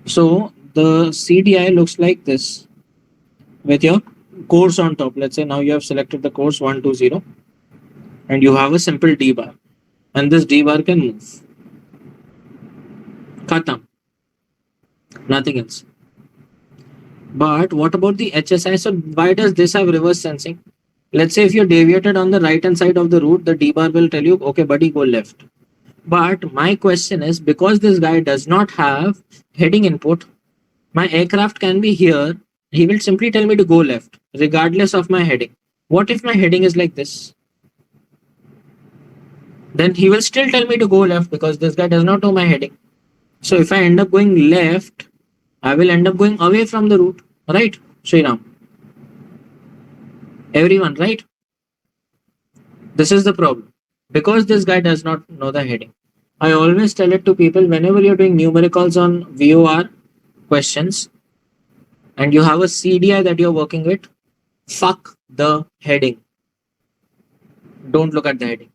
[SPEAKER 1] So the CDI looks like this with your course on top. Let's say now you have selected the course 120 and you have a simple D bar, and this D bar can move. Khatam. Nothing else. But what about the HSI? So why does this have reverse sensing? Let's say if you're deviated on the right hand side of the route, the D bar will tell you, okay, buddy, go left. But my question is, because this guy does not have heading input, My aircraft can be here. He will simply tell me to go left, regardless of my heading. What if my heading is like this? Then he will still tell me to go left because this guy does not know my heading. So if I end up going left, I will end up going away from the route, right? Sriram. Everyone, right? This is the problem. Because this guy does not know the heading. I always tell it to people whenever you're doing numericals on VOR questions and you have a CDI that you're working with, fuck the heading. Don't look at the heading.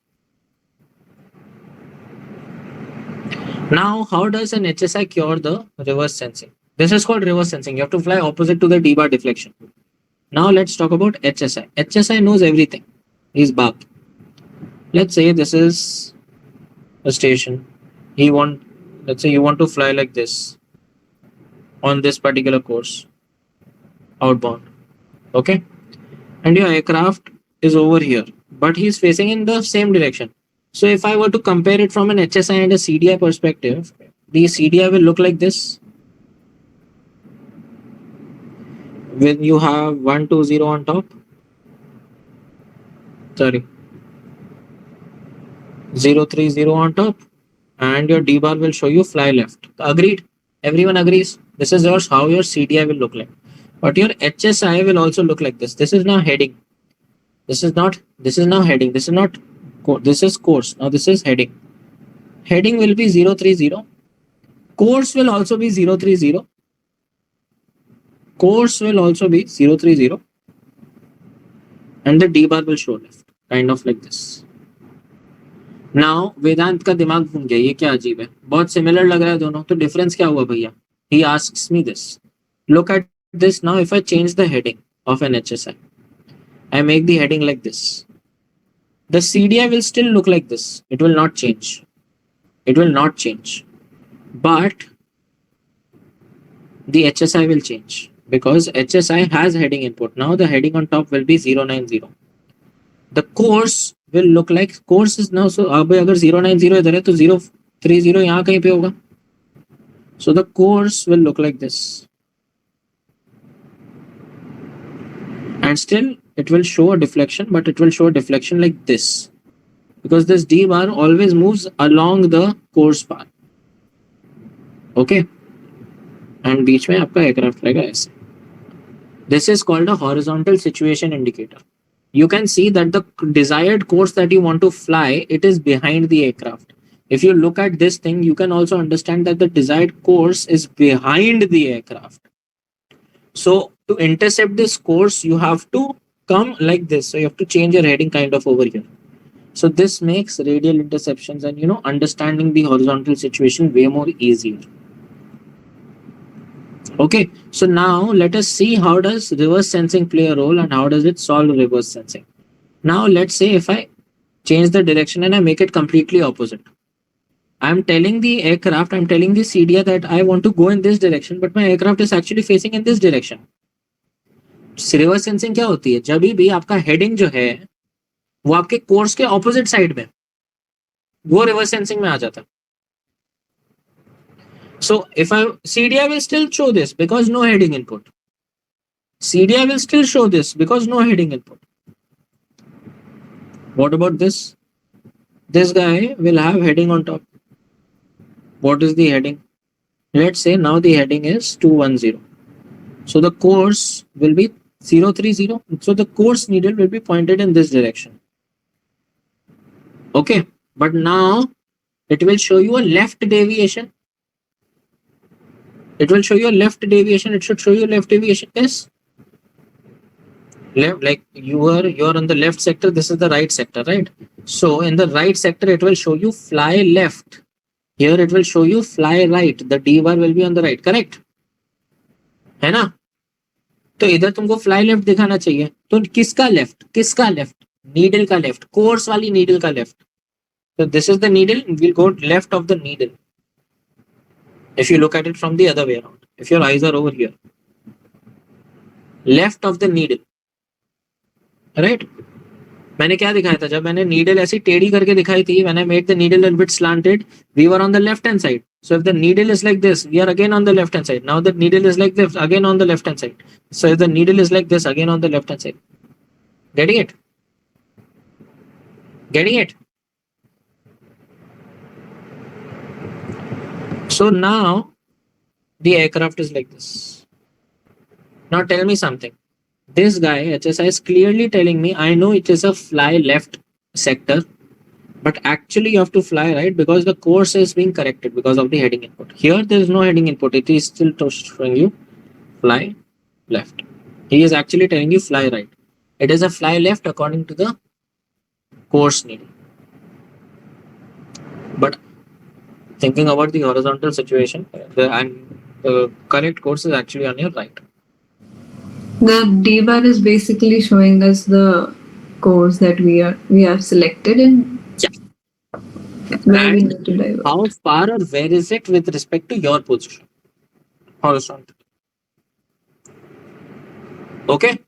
[SPEAKER 1] Now, how does an HSI cure the reverse sensing? This is called reverse sensing. You have to fly opposite to the D-bar deflection. Now, let's talk about HSI. HSI knows everything. He's Bab. Let's say this is a station. Let's say you want to fly like this on this particular course, outbound. Okay? And your aircraft is over here, but he's facing in the same direction. So if I were to compare it from an HSI and a CDI perspective, the CDI will look like this. When you have 120 on top, sorry, 030 on top, and your D bar will show you fly left. Agreed? Everyone agrees? This is how your CDI will look like. But your HSI will also look like this. This is now heading. This is now heading. This is course. Now this is heading. Heading will be 030. Course will also be 030. Course will also be 030. And the D bar will show left. Kind of like this. Now वेदांत का दिमाग घूम गया, ये क्या अजीब है, बहुत similar लग रहा है दोनों, तो डिफरेंस क्या हुआ भैया? He asks me this. Look at this now. If I change the heading of an HSI, I make the heading like this. The CDI will still look like this. It will not change. It will not change. But the HSI will change because HSI has heading input. Now the heading on top will be 090. The course will look like course is now. So अब अगर 090 इधर है तो 030 यहाँ कहीं पे होगा. So the course will look like this. And still it will show a deflection, but it will show a deflection like this because this D bar always moves along the course path. Okay. And बीच में आपका aircraft रहेगा ऐसे. This is called a horizontal situation indicator. You can see that the desired course that you want to fly, it is behind the aircraft. If you look at this thing, you can also understand that the desired course is behind the aircraft. So to intercept this course, you have to come like this. So you have to change your heading kind of over here. So this makes radial interceptions and understanding the horizontal situation way more easier. Okay, so now let us see how does reverse sensing play a role and how does it solve reverse sensing. Now let's say if I change the direction and I make it completely opposite. I'm telling the aircraft, I'm telling the CDI that I want to go in this direction, but my aircraft is actually facing in this direction. Reverse sensing क्या होती है? जब भी आपका heading जो है वो आपके कोर्स के ऑपोजिट साइड में, वो रिवर्स सेंसिंग में आ जाता है. So if CDI will still show this because no heading input. CDI will still show this because no heading input. What about this? This guy will have heading on top. What is the heading? Let's say now the heading is 210. So the course will be 030. So the course needle will be pointed in this direction. Okay, but now it will show you a left deviation. It will show you a left deviation. It should show you left deviation. Yes. Left, like you are on the left sector. This is the right sector, right? So in the right sector, it will show you fly left. Here it will show you fly right. The D bar will be on the right. Correct? है ना? तो इधर तुमको fly left दिखाना चाहिए. तो किसका left? किसका left? Needle का left. Course वाली needle का left. So this is the needle. We'll go left of the needle. If you look at it from the other way around, if your eyes are over here, left of the needle, right? मैंने क्या दिखाया था जब मैंने needle ऐसी टेढ़ी करके दिखाई थी, when I made the needle a little bit slanted, we were on the left hand side. So if the needle is like this, we are again on the left hand side. Now the needle is like this, again on the left hand side. So if the needle is like this, again on the left hand side. Getting it? Getting it? So now the aircraft is like this. Now tell me something. This guy HSI is clearly telling me, I know it is a fly left sector, but actually you have to fly right because the course is being corrected because of the heading input. Here there is no heading input. It is still showing you fly left. He is actually telling you fly right. It is a fly left according to the course needle. But thinking about the horizontal situation, the correct course is actually on your right.
[SPEAKER 4] The D bar is basically showing us the course that we have selected and where we need to divert.
[SPEAKER 1] How far or where is it with respect to your position? Horizontal. Okay.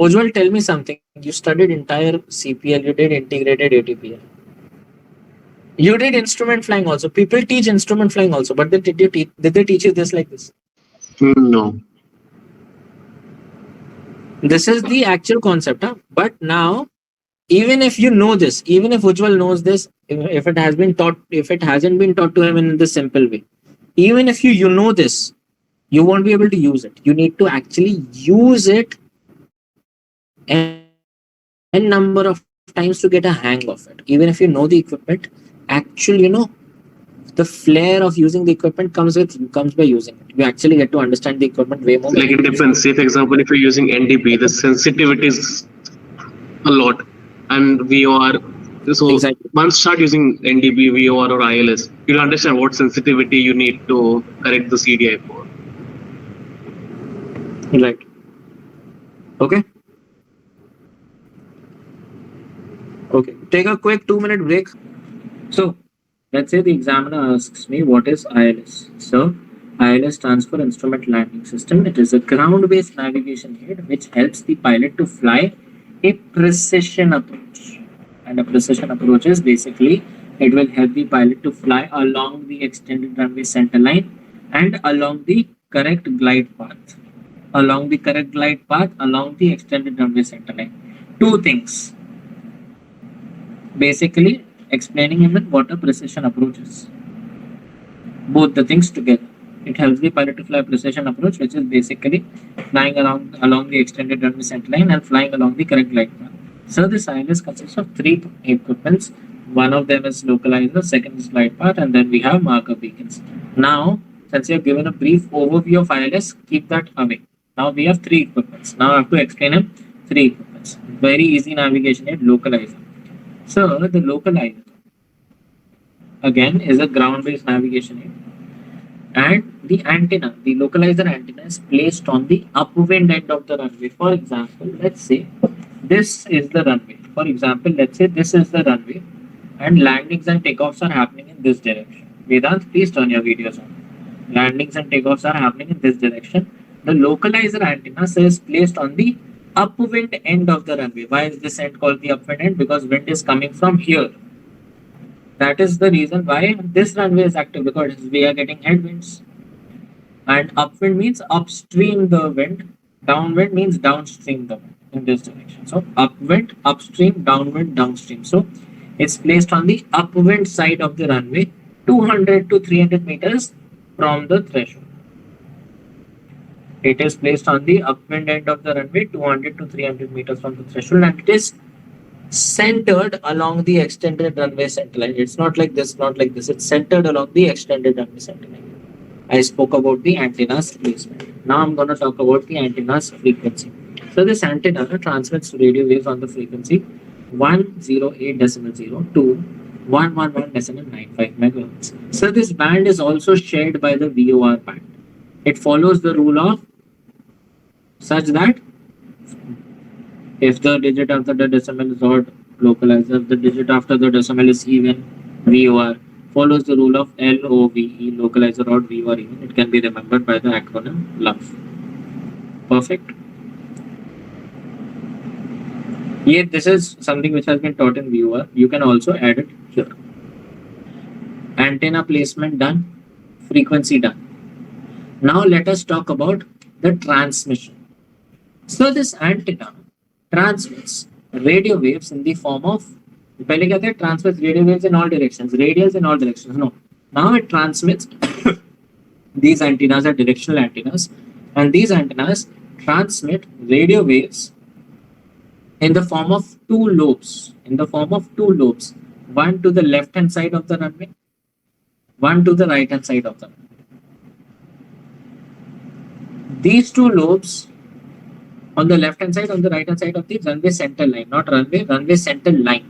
[SPEAKER 1] Ujjwal, tell me something. You studied entire CPL, you did integrated ATPL. You did instrument flying also. People teach instrument flying also, but did they teach you this like this?
[SPEAKER 2] No.
[SPEAKER 1] This is the actual concept, huh? But now, even if you know this, even if Ujjwal knows this, if it has been taught, if it hasn't been taught to him in the simple way, even if you know this, you won't be able to use it. You need to actually use it a number of times to get a hang of it. Even if you know the equipment, actually, the flair of using the equipment comes by using it. You actually get to understand the equipment way more.
[SPEAKER 2] Like it depends. Say, for example, if you're using NDB, the sensitivity is a lot, and VOR. So
[SPEAKER 1] Exactly.
[SPEAKER 2] once start using NDB, VOR, or ILS, you'll understand what sensitivity you need to correct the CDI for.
[SPEAKER 1] Right. Okay. Okay. Take a quick 2-minute break. So, let's say the examiner asks me what is ILS. So, ILS stands for Instrument Landing System. It is a ground-based navigation aid which helps the pilot to fly a precision approach. And a precision approach is basically it will help the pilot to fly along the extended runway center line and along the correct glide path. Along the correct glide path, along the extended runway center line. Two things. Basically, explaining him what a precision approach is. Both the things together. It helps the pilot to fly a precision approach, which is basically flying along the extended runway center line and flying along the correct glide path. So this ILS consists of 3 equipments. One of them is localizer, second is glide path, and then we have marker beacons. Now, since you have given a brief overview of ILS, keep that away. Now we have 3 equipments. Now I have to explain him 3 equipments. Very easy navigation aid, localizer. So the localizer again is a ground-based navigation aid, and the antenna, the localizer antenna, is placed on the upwind end of the runway. For example, let's say this is the runway. For example, let's say this is the runway, and landings and takeoffs are happening in this direction. Vedant, please turn your videos on. Landings and takeoffs are happening in this direction. The localizer antenna is placed on the upwind end of the runway. Why is this end called the upwind end? Because wind is coming from here. That is the reason why this runway is active, because we are getting headwinds. And upwind means upstream the wind. Downwind means downstream the wind in this direction. So upwind, upstream, downwind, downstream. So it's placed on the upwind side of the runway, 200 to 300 meters from the threshold. It is placed on the upwind end of the runway, 200 to 300 meters from the threshold, and it is centered along the extended runway center line. It's not like this, not like this. It's centered along the extended runway center line. I spoke about the antenna's placement. Now I'm going to talk about the antenna's frequency. So this antenna transmits radio waves on the frequency 108.0 to 111.95 megahertz. So this band is also shared by the VOR band. It follows the rule of such that if the digit after the decimal is odd, localizer, if the digit after the decimal is even, VOR, follows the rule of LOVE, localizer odd, VOR even. It can be remembered by the acronym LOVE. Perfect. Yeah, this is something which has been taught in VOR. You can also add it here. Antenna placement done, frequency done. Now let us talk about the transmission. So this antenna transmits radio waves in the form of, पहले क्या था, transmits radio waves in all directions, radials in all directions. No, now it transmits. These antennas are directional antennas, and these antennas transmit radio waves in the form of two lobes. One to the left hand side of the runway, one to the right hand side of the runway. These two lobes on the left hand side, on the right hand side of the runway center line, not runway, runway center line.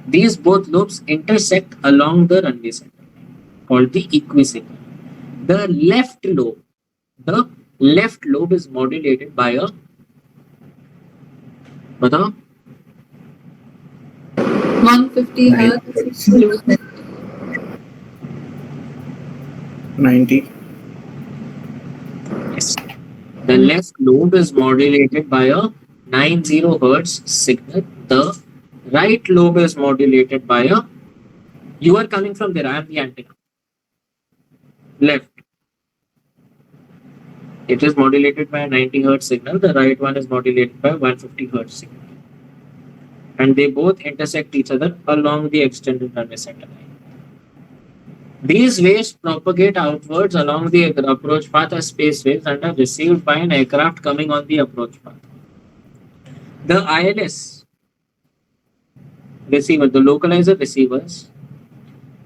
[SPEAKER 1] These both lobes intersect along the runway center line, called the equisignal. The left lobe is modulated by a, बताओ,
[SPEAKER 4] 150 hertz.
[SPEAKER 5] 90.
[SPEAKER 1] yes. The left lobe is modulated by a 90 hertz signal. The right lobe is modulated by a, you are coming from there, I am the antenna. Left. It is modulated by a 90 hertz signal. The right one is modulated by 150 hertz signal. And they both intersect each other along the extended runway center line. These waves propagate outwards along the approach path as space waves and are received by an aircraft coming on the approach path. The ILS receiver, the localizer receivers,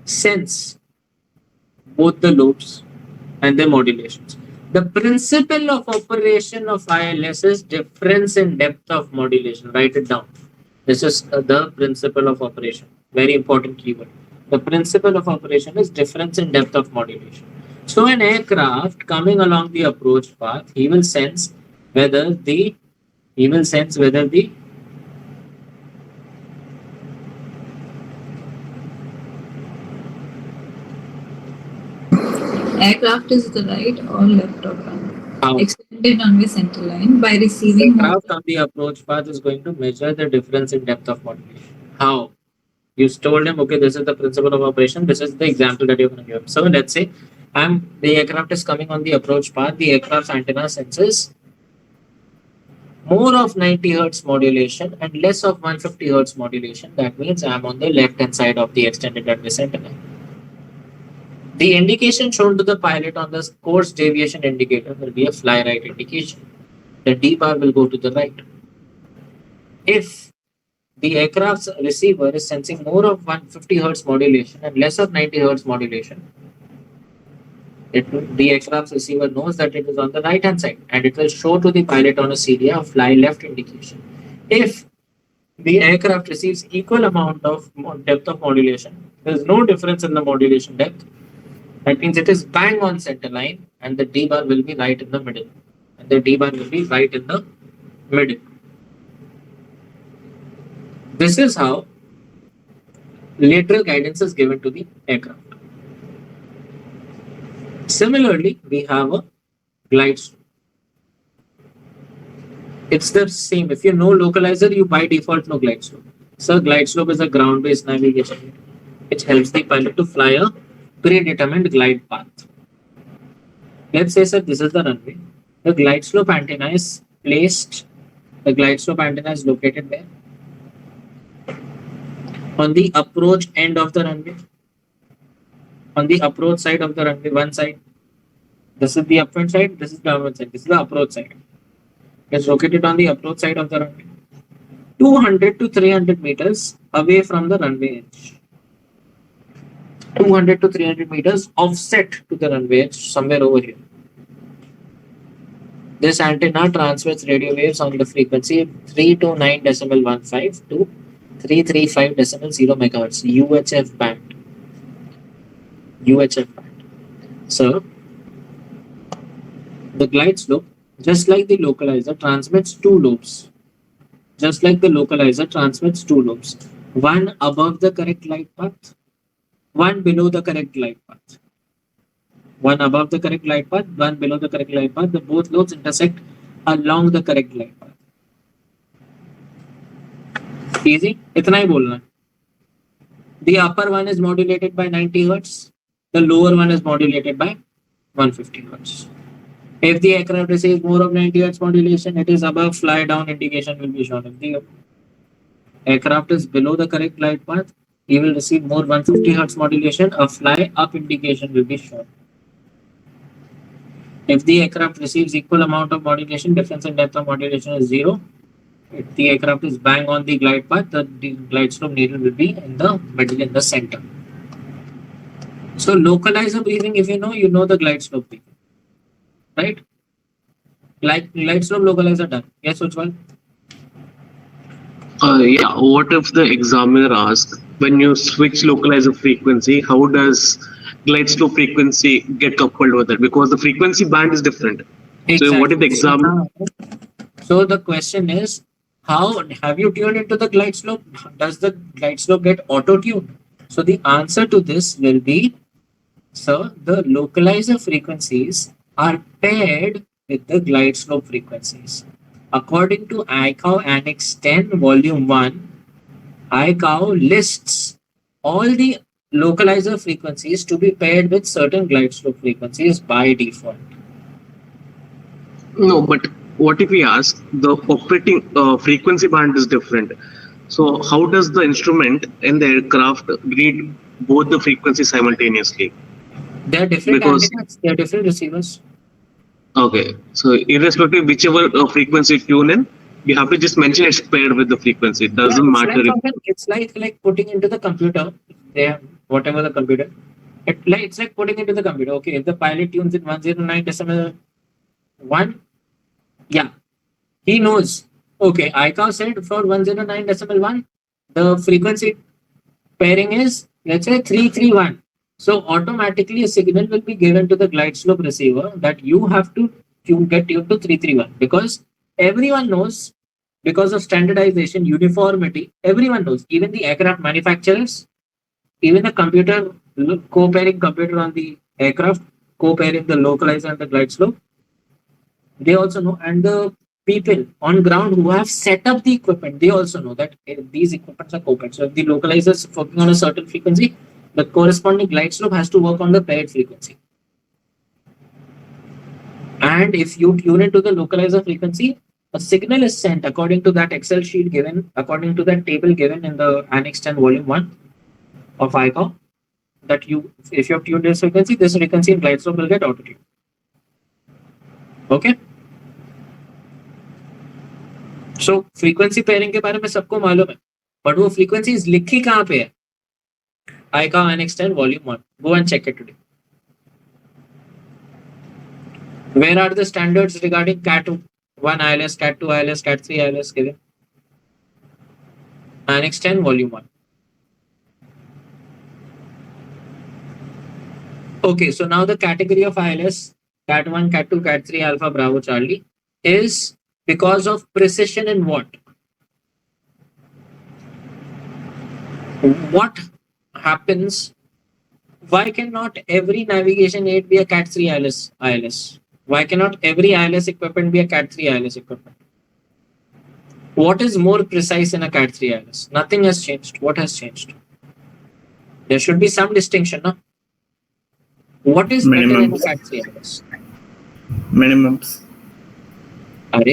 [SPEAKER 1] sense both the lobes and their modulations. The principle of operation of ILS is difference in depth of modulation. Write it down. This is the principle of operation. Very important keyword. The principle of operation is difference in depth of modulation. So an aircraft coming along the approach path, he will sense whether the
[SPEAKER 4] Aircraft is the right or left of
[SPEAKER 1] how
[SPEAKER 4] extended runway center line by receiving more.
[SPEAKER 1] aircraft on the approach path is going to measure the difference in depth of modulation. How? You told him, okay, this is the principle of operation. This is the example that you're going to give. So let's say the aircraft is coming on the approach path. The aircraft's antenna senses more of 90 hertz modulation and less of 150 hertz modulation. That means I'm on the left hand side of the extended runway center line. The indication shown to the pilot on the course deviation indicator will be a fly right indication. The D bar will go to the right. If the aircraft's receiver is sensing more of 150 hertz modulation and less of 90 hertz modulation, the aircraft's receiver knows that it is on the right hand side and it will show to the pilot on a CDA a fly left indication. If the aircraft receives equal amount of depth of modulation, there is no difference in the modulation depth. That means it is bang on center line and the D bar will be right in the middle. And the D bar will be right in the middle. This is how lateral guidance is given to the aircraft. Similarly, we have a glide slope. It's the same. If you know localizer, you by default know glide slope. So glide slope is a ground-based navigation unit, which helps the pilot to fly a predetermined glide path. Let's say, sir, this is the runway. The glide slope antenna is placed. The glide slope antenna is located where? On the approach end of the runway. On the approach side of the runway, one side. This is the upwind side, this is the downwind side, this is the approach side. It's located on the approach side of the runway. 200 to 300 meters away from the runway edge. 200 to 300 meters offset to the runway edge, somewhere over here. This antenna transmits radio waves on the frequency 329.15 to 335.0 megahertz, UHF band. So, the glide slope, just like the localizer, transmits two lobes. One above the correct glide path, one below the correct glide path. One above the correct glide path, one below the correct glide path. The both lobes intersect along the correct glide path. Easy, इतना ही बोलना है. The upper one is modulated by 90 hertz. The lower one is modulated by 150 hertz. If the aircraft receives more of 90 hertz modulation, it is above fly down indication will be shown. If the aircraft is below the correct glide path, he will receive more 150 hertz modulation. A fly up indication will be shown. If the aircraft receives equal amount of modulation, difference in depth of modulation is 0. If the aircraft is bang on the glide path, the glide slope needle will be in the middle, in the center. So localizer briefing, if you know the glide slope briefing, right? Like glide slope localizer done. Yes, Ujjwal?
[SPEAKER 2] Yeah, what if the examiner asks, when you switch localizer frequency, how does glide slope frequency get coupled with it? Because the frequency band is different. So what if the examiner...
[SPEAKER 1] So the question is, how have you tuned into the glide slope? Does the glide slope get auto-tuned? So the answer to this will be, sir, the localizer frequencies are paired with the glide slope frequencies. According to ICAO Annex 10, Volume 1, ICAO lists all the localizer frequencies to be paired with certain glide slope frequencies by default.
[SPEAKER 2] No, but what if we ask, the operating frequency band is different. So how does the instrument in the aircraft read both the frequencies simultaneously?
[SPEAKER 1] They are different antennas, they are different receivers.
[SPEAKER 2] Okay, so irrespective whichever frequency tune in, you have to just mention it's paired with the frequency. It doesn't matter.
[SPEAKER 1] It's like putting into the computer, whatever the computer. It's like putting into the computer. Okay, if the pilot tunes in 109.1, yeah, he knows. Okay, ICAO said for 109.1, the frequency pairing is, let's say, 331. So automatically a signal will be given to the glide slope receiver that you have to get tuned to 331, because everyone knows, because of standardization, uniformity, everyone knows, even the aircraft manufacturers, even the computer, co-pairing computer on the aircraft, co-pairing the localizer and the glide slope, they also know, and the people on ground who have set up the equipment, they also know that these equipments are co-paired. So if the localizer is working on a certain frequency, the corresponding glide slope has to work on the paired frequency. And if you tune into the localizer frequency, a signal is sent according to that Excel sheet given, according to that table given in the Annex 10 Volume 1 of ICAO, that if you have tuned this frequency in glide slope will get auto-tuned. Okay? So frequency pairing के बारे में सबको मालूम है, but वो frequencies लिखी कहाँ पे है? ICAO Annex 10 Volume 1. Go and check it today. Where are the standards regarding Cat 1 ILS, Cat 2 ILS, Cat 3 ILS given? Annex 10 Volume 1. Okay, so now the category of ILS, Cat 1, Cat 2, Cat 3, Alpha, Bravo, Charlie, is because of precision in what? What happens? Why cannot every navigation aid be a Cat 3 ILS? Why cannot every ILS equipment be a Cat 3 ILS equipment? What is more precise in a Cat 3 ILS? Nothing has changed. What has changed? There should be some distinction, no? What is better in a Cat 3 ILS?
[SPEAKER 5] Minimums.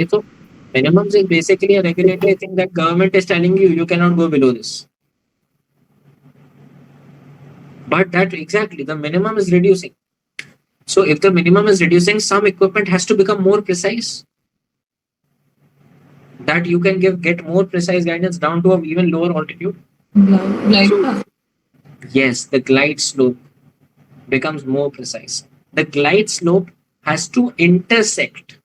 [SPEAKER 1] So minimums is basically a regulatory thing that government is telling you cannot go below this. But that exactly, the minimum is reducing. So if the minimum is reducing, some equipment has to become more precise, that you can get more precise guidance down to an even lower altitude.
[SPEAKER 4] Glide path.
[SPEAKER 1] Yes, the glide slope becomes more precise. The glide slope has to intersect.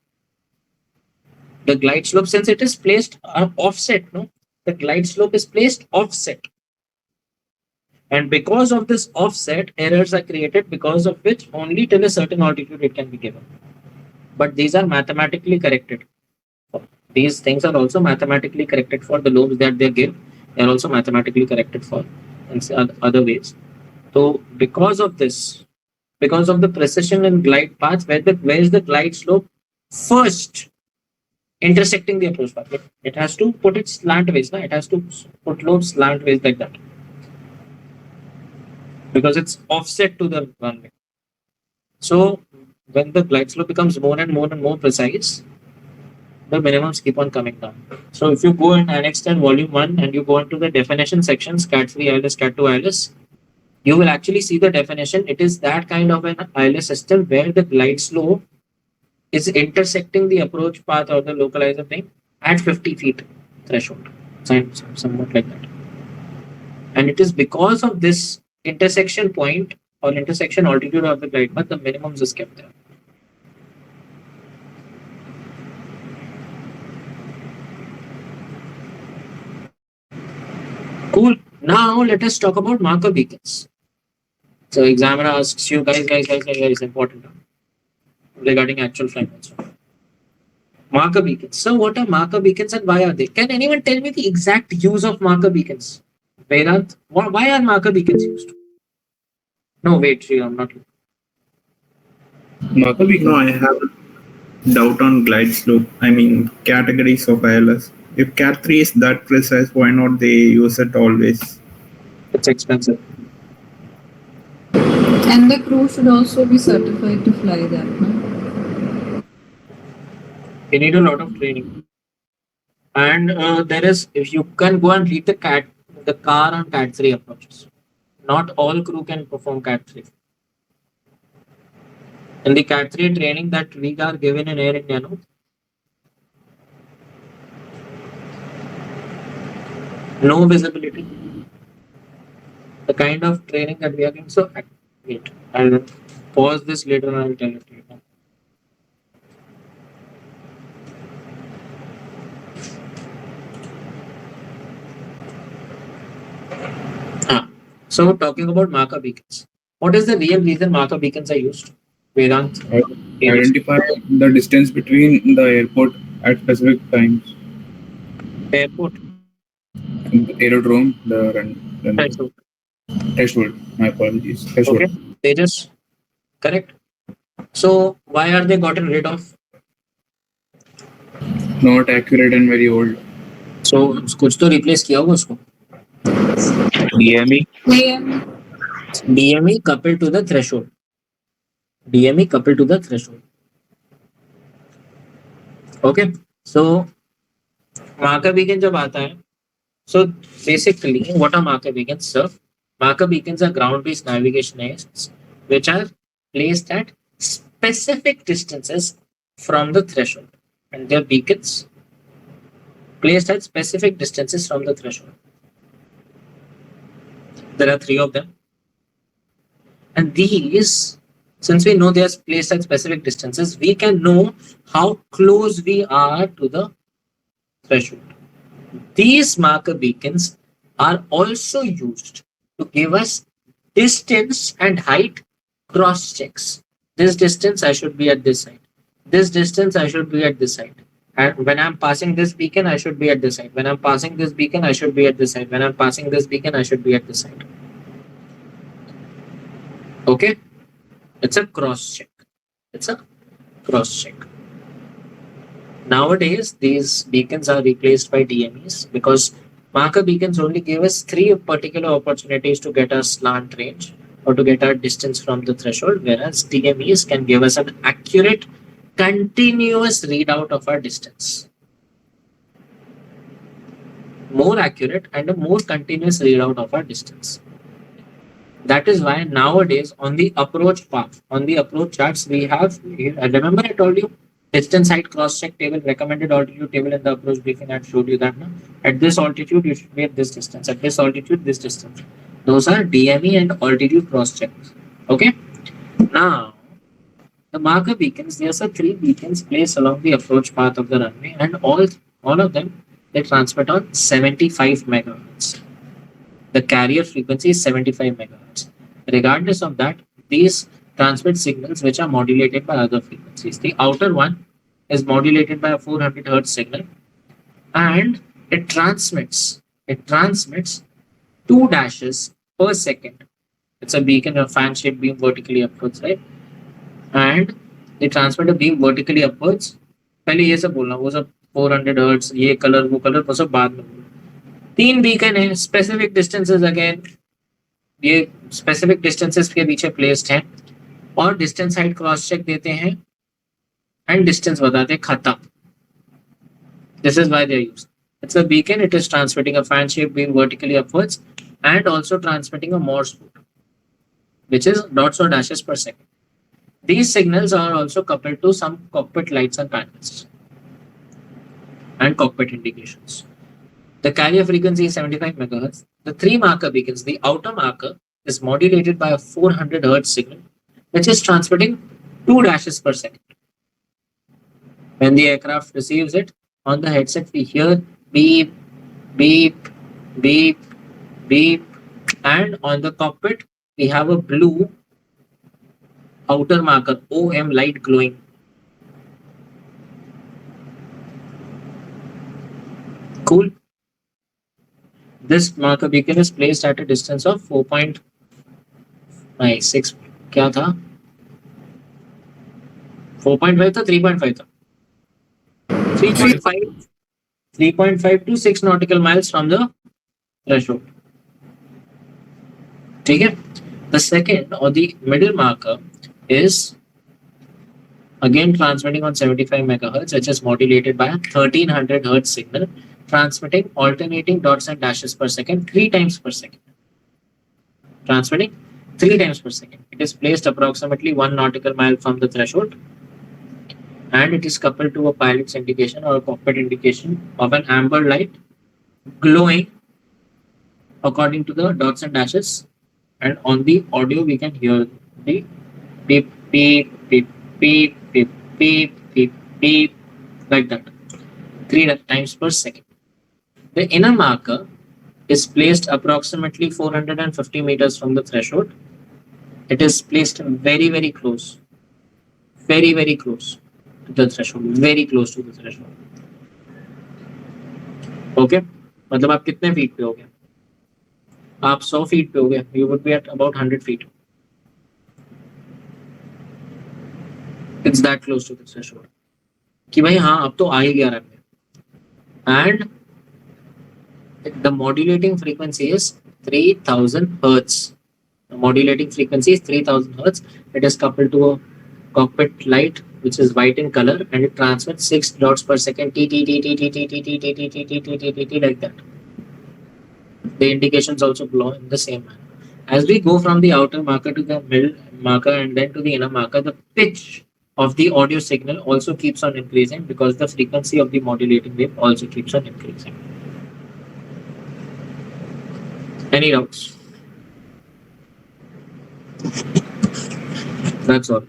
[SPEAKER 1] The glide slope, since it is placed offset, no? The glide slope is placed offset. And because of this offset, errors are created, because of which only till a certain altitude it can be given. But these are mathematically corrected. These things are also mathematically corrected for the lobes that they give. They are also mathematically corrected for in other ways. So because of this, because of the precision in glide paths, where is the glide slope first intersecting the approach path. It has to put it slantways, it has to put load slantways like that, because it's offset to the runway. So when the glide slope becomes more and more precise, the minimums keep on coming down. So if you go in Annex 10 Volume 1 and you go into the definition sections, Cat 3 ILS, Cat 2 ILS, you will actually see the definition. It is that kind of an ILS system where the glide slope is intersecting the approach path or the localizer thing at 50 feet threshold, somewhat like that. And it is because of this intersection point or intersection altitude of the glide path, the minimums is kept there. Cool. Now let us talk about marker beacons. So examiner asks you guys, important regarding actual flight. Marker beacons. So what are marker beacons and why are they? Can anyone tell me the exact use of marker beacons? Vedant, why are marker beacons used? No, wait, Sriram, not you.
[SPEAKER 3] Marker beacon.
[SPEAKER 5] No, I have a doubt on glide slope. I mean, categories of ILS. If Cat 3 is that precise, why not they use it always?
[SPEAKER 1] It's expensive.
[SPEAKER 4] And the crew should also be certified to fly that, no?
[SPEAKER 1] You need a lot of training. And there is, if you can go and read the car on Cat 3 approaches. Not all crew can perform Cat 3. In the Cat 3 training that we are given in Air India, no visibility. The kind of training that we are getting. So, wait, I'll pause this later and I'll tell it to you. So, talking about marker beacons. What is the real reason marker beacons are used? Vedant?
[SPEAKER 3] Identify the distance between the airport at specific times.
[SPEAKER 1] Airport.
[SPEAKER 3] Aerodrome, the runway. Threshold. My apologies. Threshold.
[SPEAKER 1] Okay. They just correct. So why are they gotten rid of?
[SPEAKER 3] Not accurate and very old.
[SPEAKER 1] So कुछ तो replace किया होगा उसको.
[SPEAKER 3] DME.
[SPEAKER 1] DME coupled to the threshold. DME coupled to the threshold. Okay. So marker beacon जब आता है, so basically what are marker beacons, sir? Marker beacons are ground-based navigation aids which are placed at specific distances from the threshold, and their beacons placed at specific distances from the threshold. There are 3 of them, and these, since we know they are placed at specific distances, we can know how close we are to the threshold. These marker beacons are also used to give us distance and height cross checks. This distance I should be at this side. This distance I should be at this side. And when I'm passing this beacon, I should be at this side. When I'm passing this beacon, I should be at this side. When I'm passing this beacon, I should be at this side. Okay? It's a cross check. It's a cross check. Nowadays, these beacons are replaced by DMEs because marker beacons only give us 3 particular opportunities to get a slant range or to get our distance from the threshold, whereas DMEs can give us an accurate, continuous readout of our distance. More accurate and a more continuous readout of our distance. That is why nowadays on the approach path, on the approach charts, we have, remember I told you, distance height cross check table, recommended altitude table in the approach briefing. I showed you that. At this altitude, you should be at this distance. At this altitude, this distance. Those are DME and altitude cross checks. Okay. Now, the marker beacons, there are 3 beacons placed along the approach path of the runway, and all of them, they transmit on 75 megahertz. The carrier frequency is 75 megahertz. Regardless of that, these transmit signals which are modulated by other frequencies. The outer one is modulated by a 400 hertz signal, and it transmits 2 dashes per second. It's a beacon, a fan-shaped beam vertically upwards, right? And they transmit a beam vertically upwards. पहले ये सब बोलना, वो सब 400 hertz, ये colour वो colour, वो सब बाद में। 3 बीकन है, स्पेसिफिक डिस्टेंसेस, अगेन ये स्पेसिफिक डिस्टेंसेस के पीछे प्लेस्ड हैं और डिस्टेंस साइड क्रॉस चेक देते हैं एंड डिस्टेंस बताते हैं खत्म। This is why they are used. It's a beacon. It is transmitting a fan-shaped beam vertically upwards and also transmitting a Morse code, which is dots or dashes per second. These signals are also coupled to some cockpit lights and panels and cockpit indications. The carrier frequency is 75 megahertz. The 3 marker beacons, the outer marker is modulated by a 400 hertz signal, which is transmitting 2 dashes per second. When the aircraft receives it, on the headset we hear beep, beep, beep, beep, and on the cockpit we have a blue outer marker, OM light glowing. Cool. This marker beacon is placed at a distance of 4.6, क्या था? 4.5 था, 3.5 था? 3.5 to 6 nautical miles from the threshold. ठीक है? The second or the middle marker is again transmitting on 75 megahertz, which is modulated by a 1300 hertz signal, transmitting alternating dots and dashes per second 3 times per second. Transmitting 3 times per second. It is placed approximately 1 nautical mile from the threshold, and it is coupled to a pilot's indication or a cockpit indication of an amber light glowing according to the dots and dashes. And on the audio we can hear the beep, beep, beep, beep, beep, beep, beep, beep, like that, 3 times per second. The inner marker is placed approximately 450 meters from the threshold. It is placed very, very close, very, very close to the threshold, very close to the threshold. Okay, मतलब आप कितने feet पे हो गए? आप 100 feet पे हो गए. You would be at about 100 feet. It's that close to the threshold. कि भाई हाँ अब तो आ ही गया रन में. And the modulating frequency is 3000 hertz. The modulating frequency is 3000 hertz. It is coupled to a cockpit light which is white in color, and it transmits 6 dots per second, t t t t t t t t t t t t t t like that. The indications also glow in the same manner. As we go from the outer marker to the middle marker and then to the inner marker, the pitch of the audio signal also keeps on increasing because the frequency of the modulating wave also keeps on increasing. Any doubts? That's all.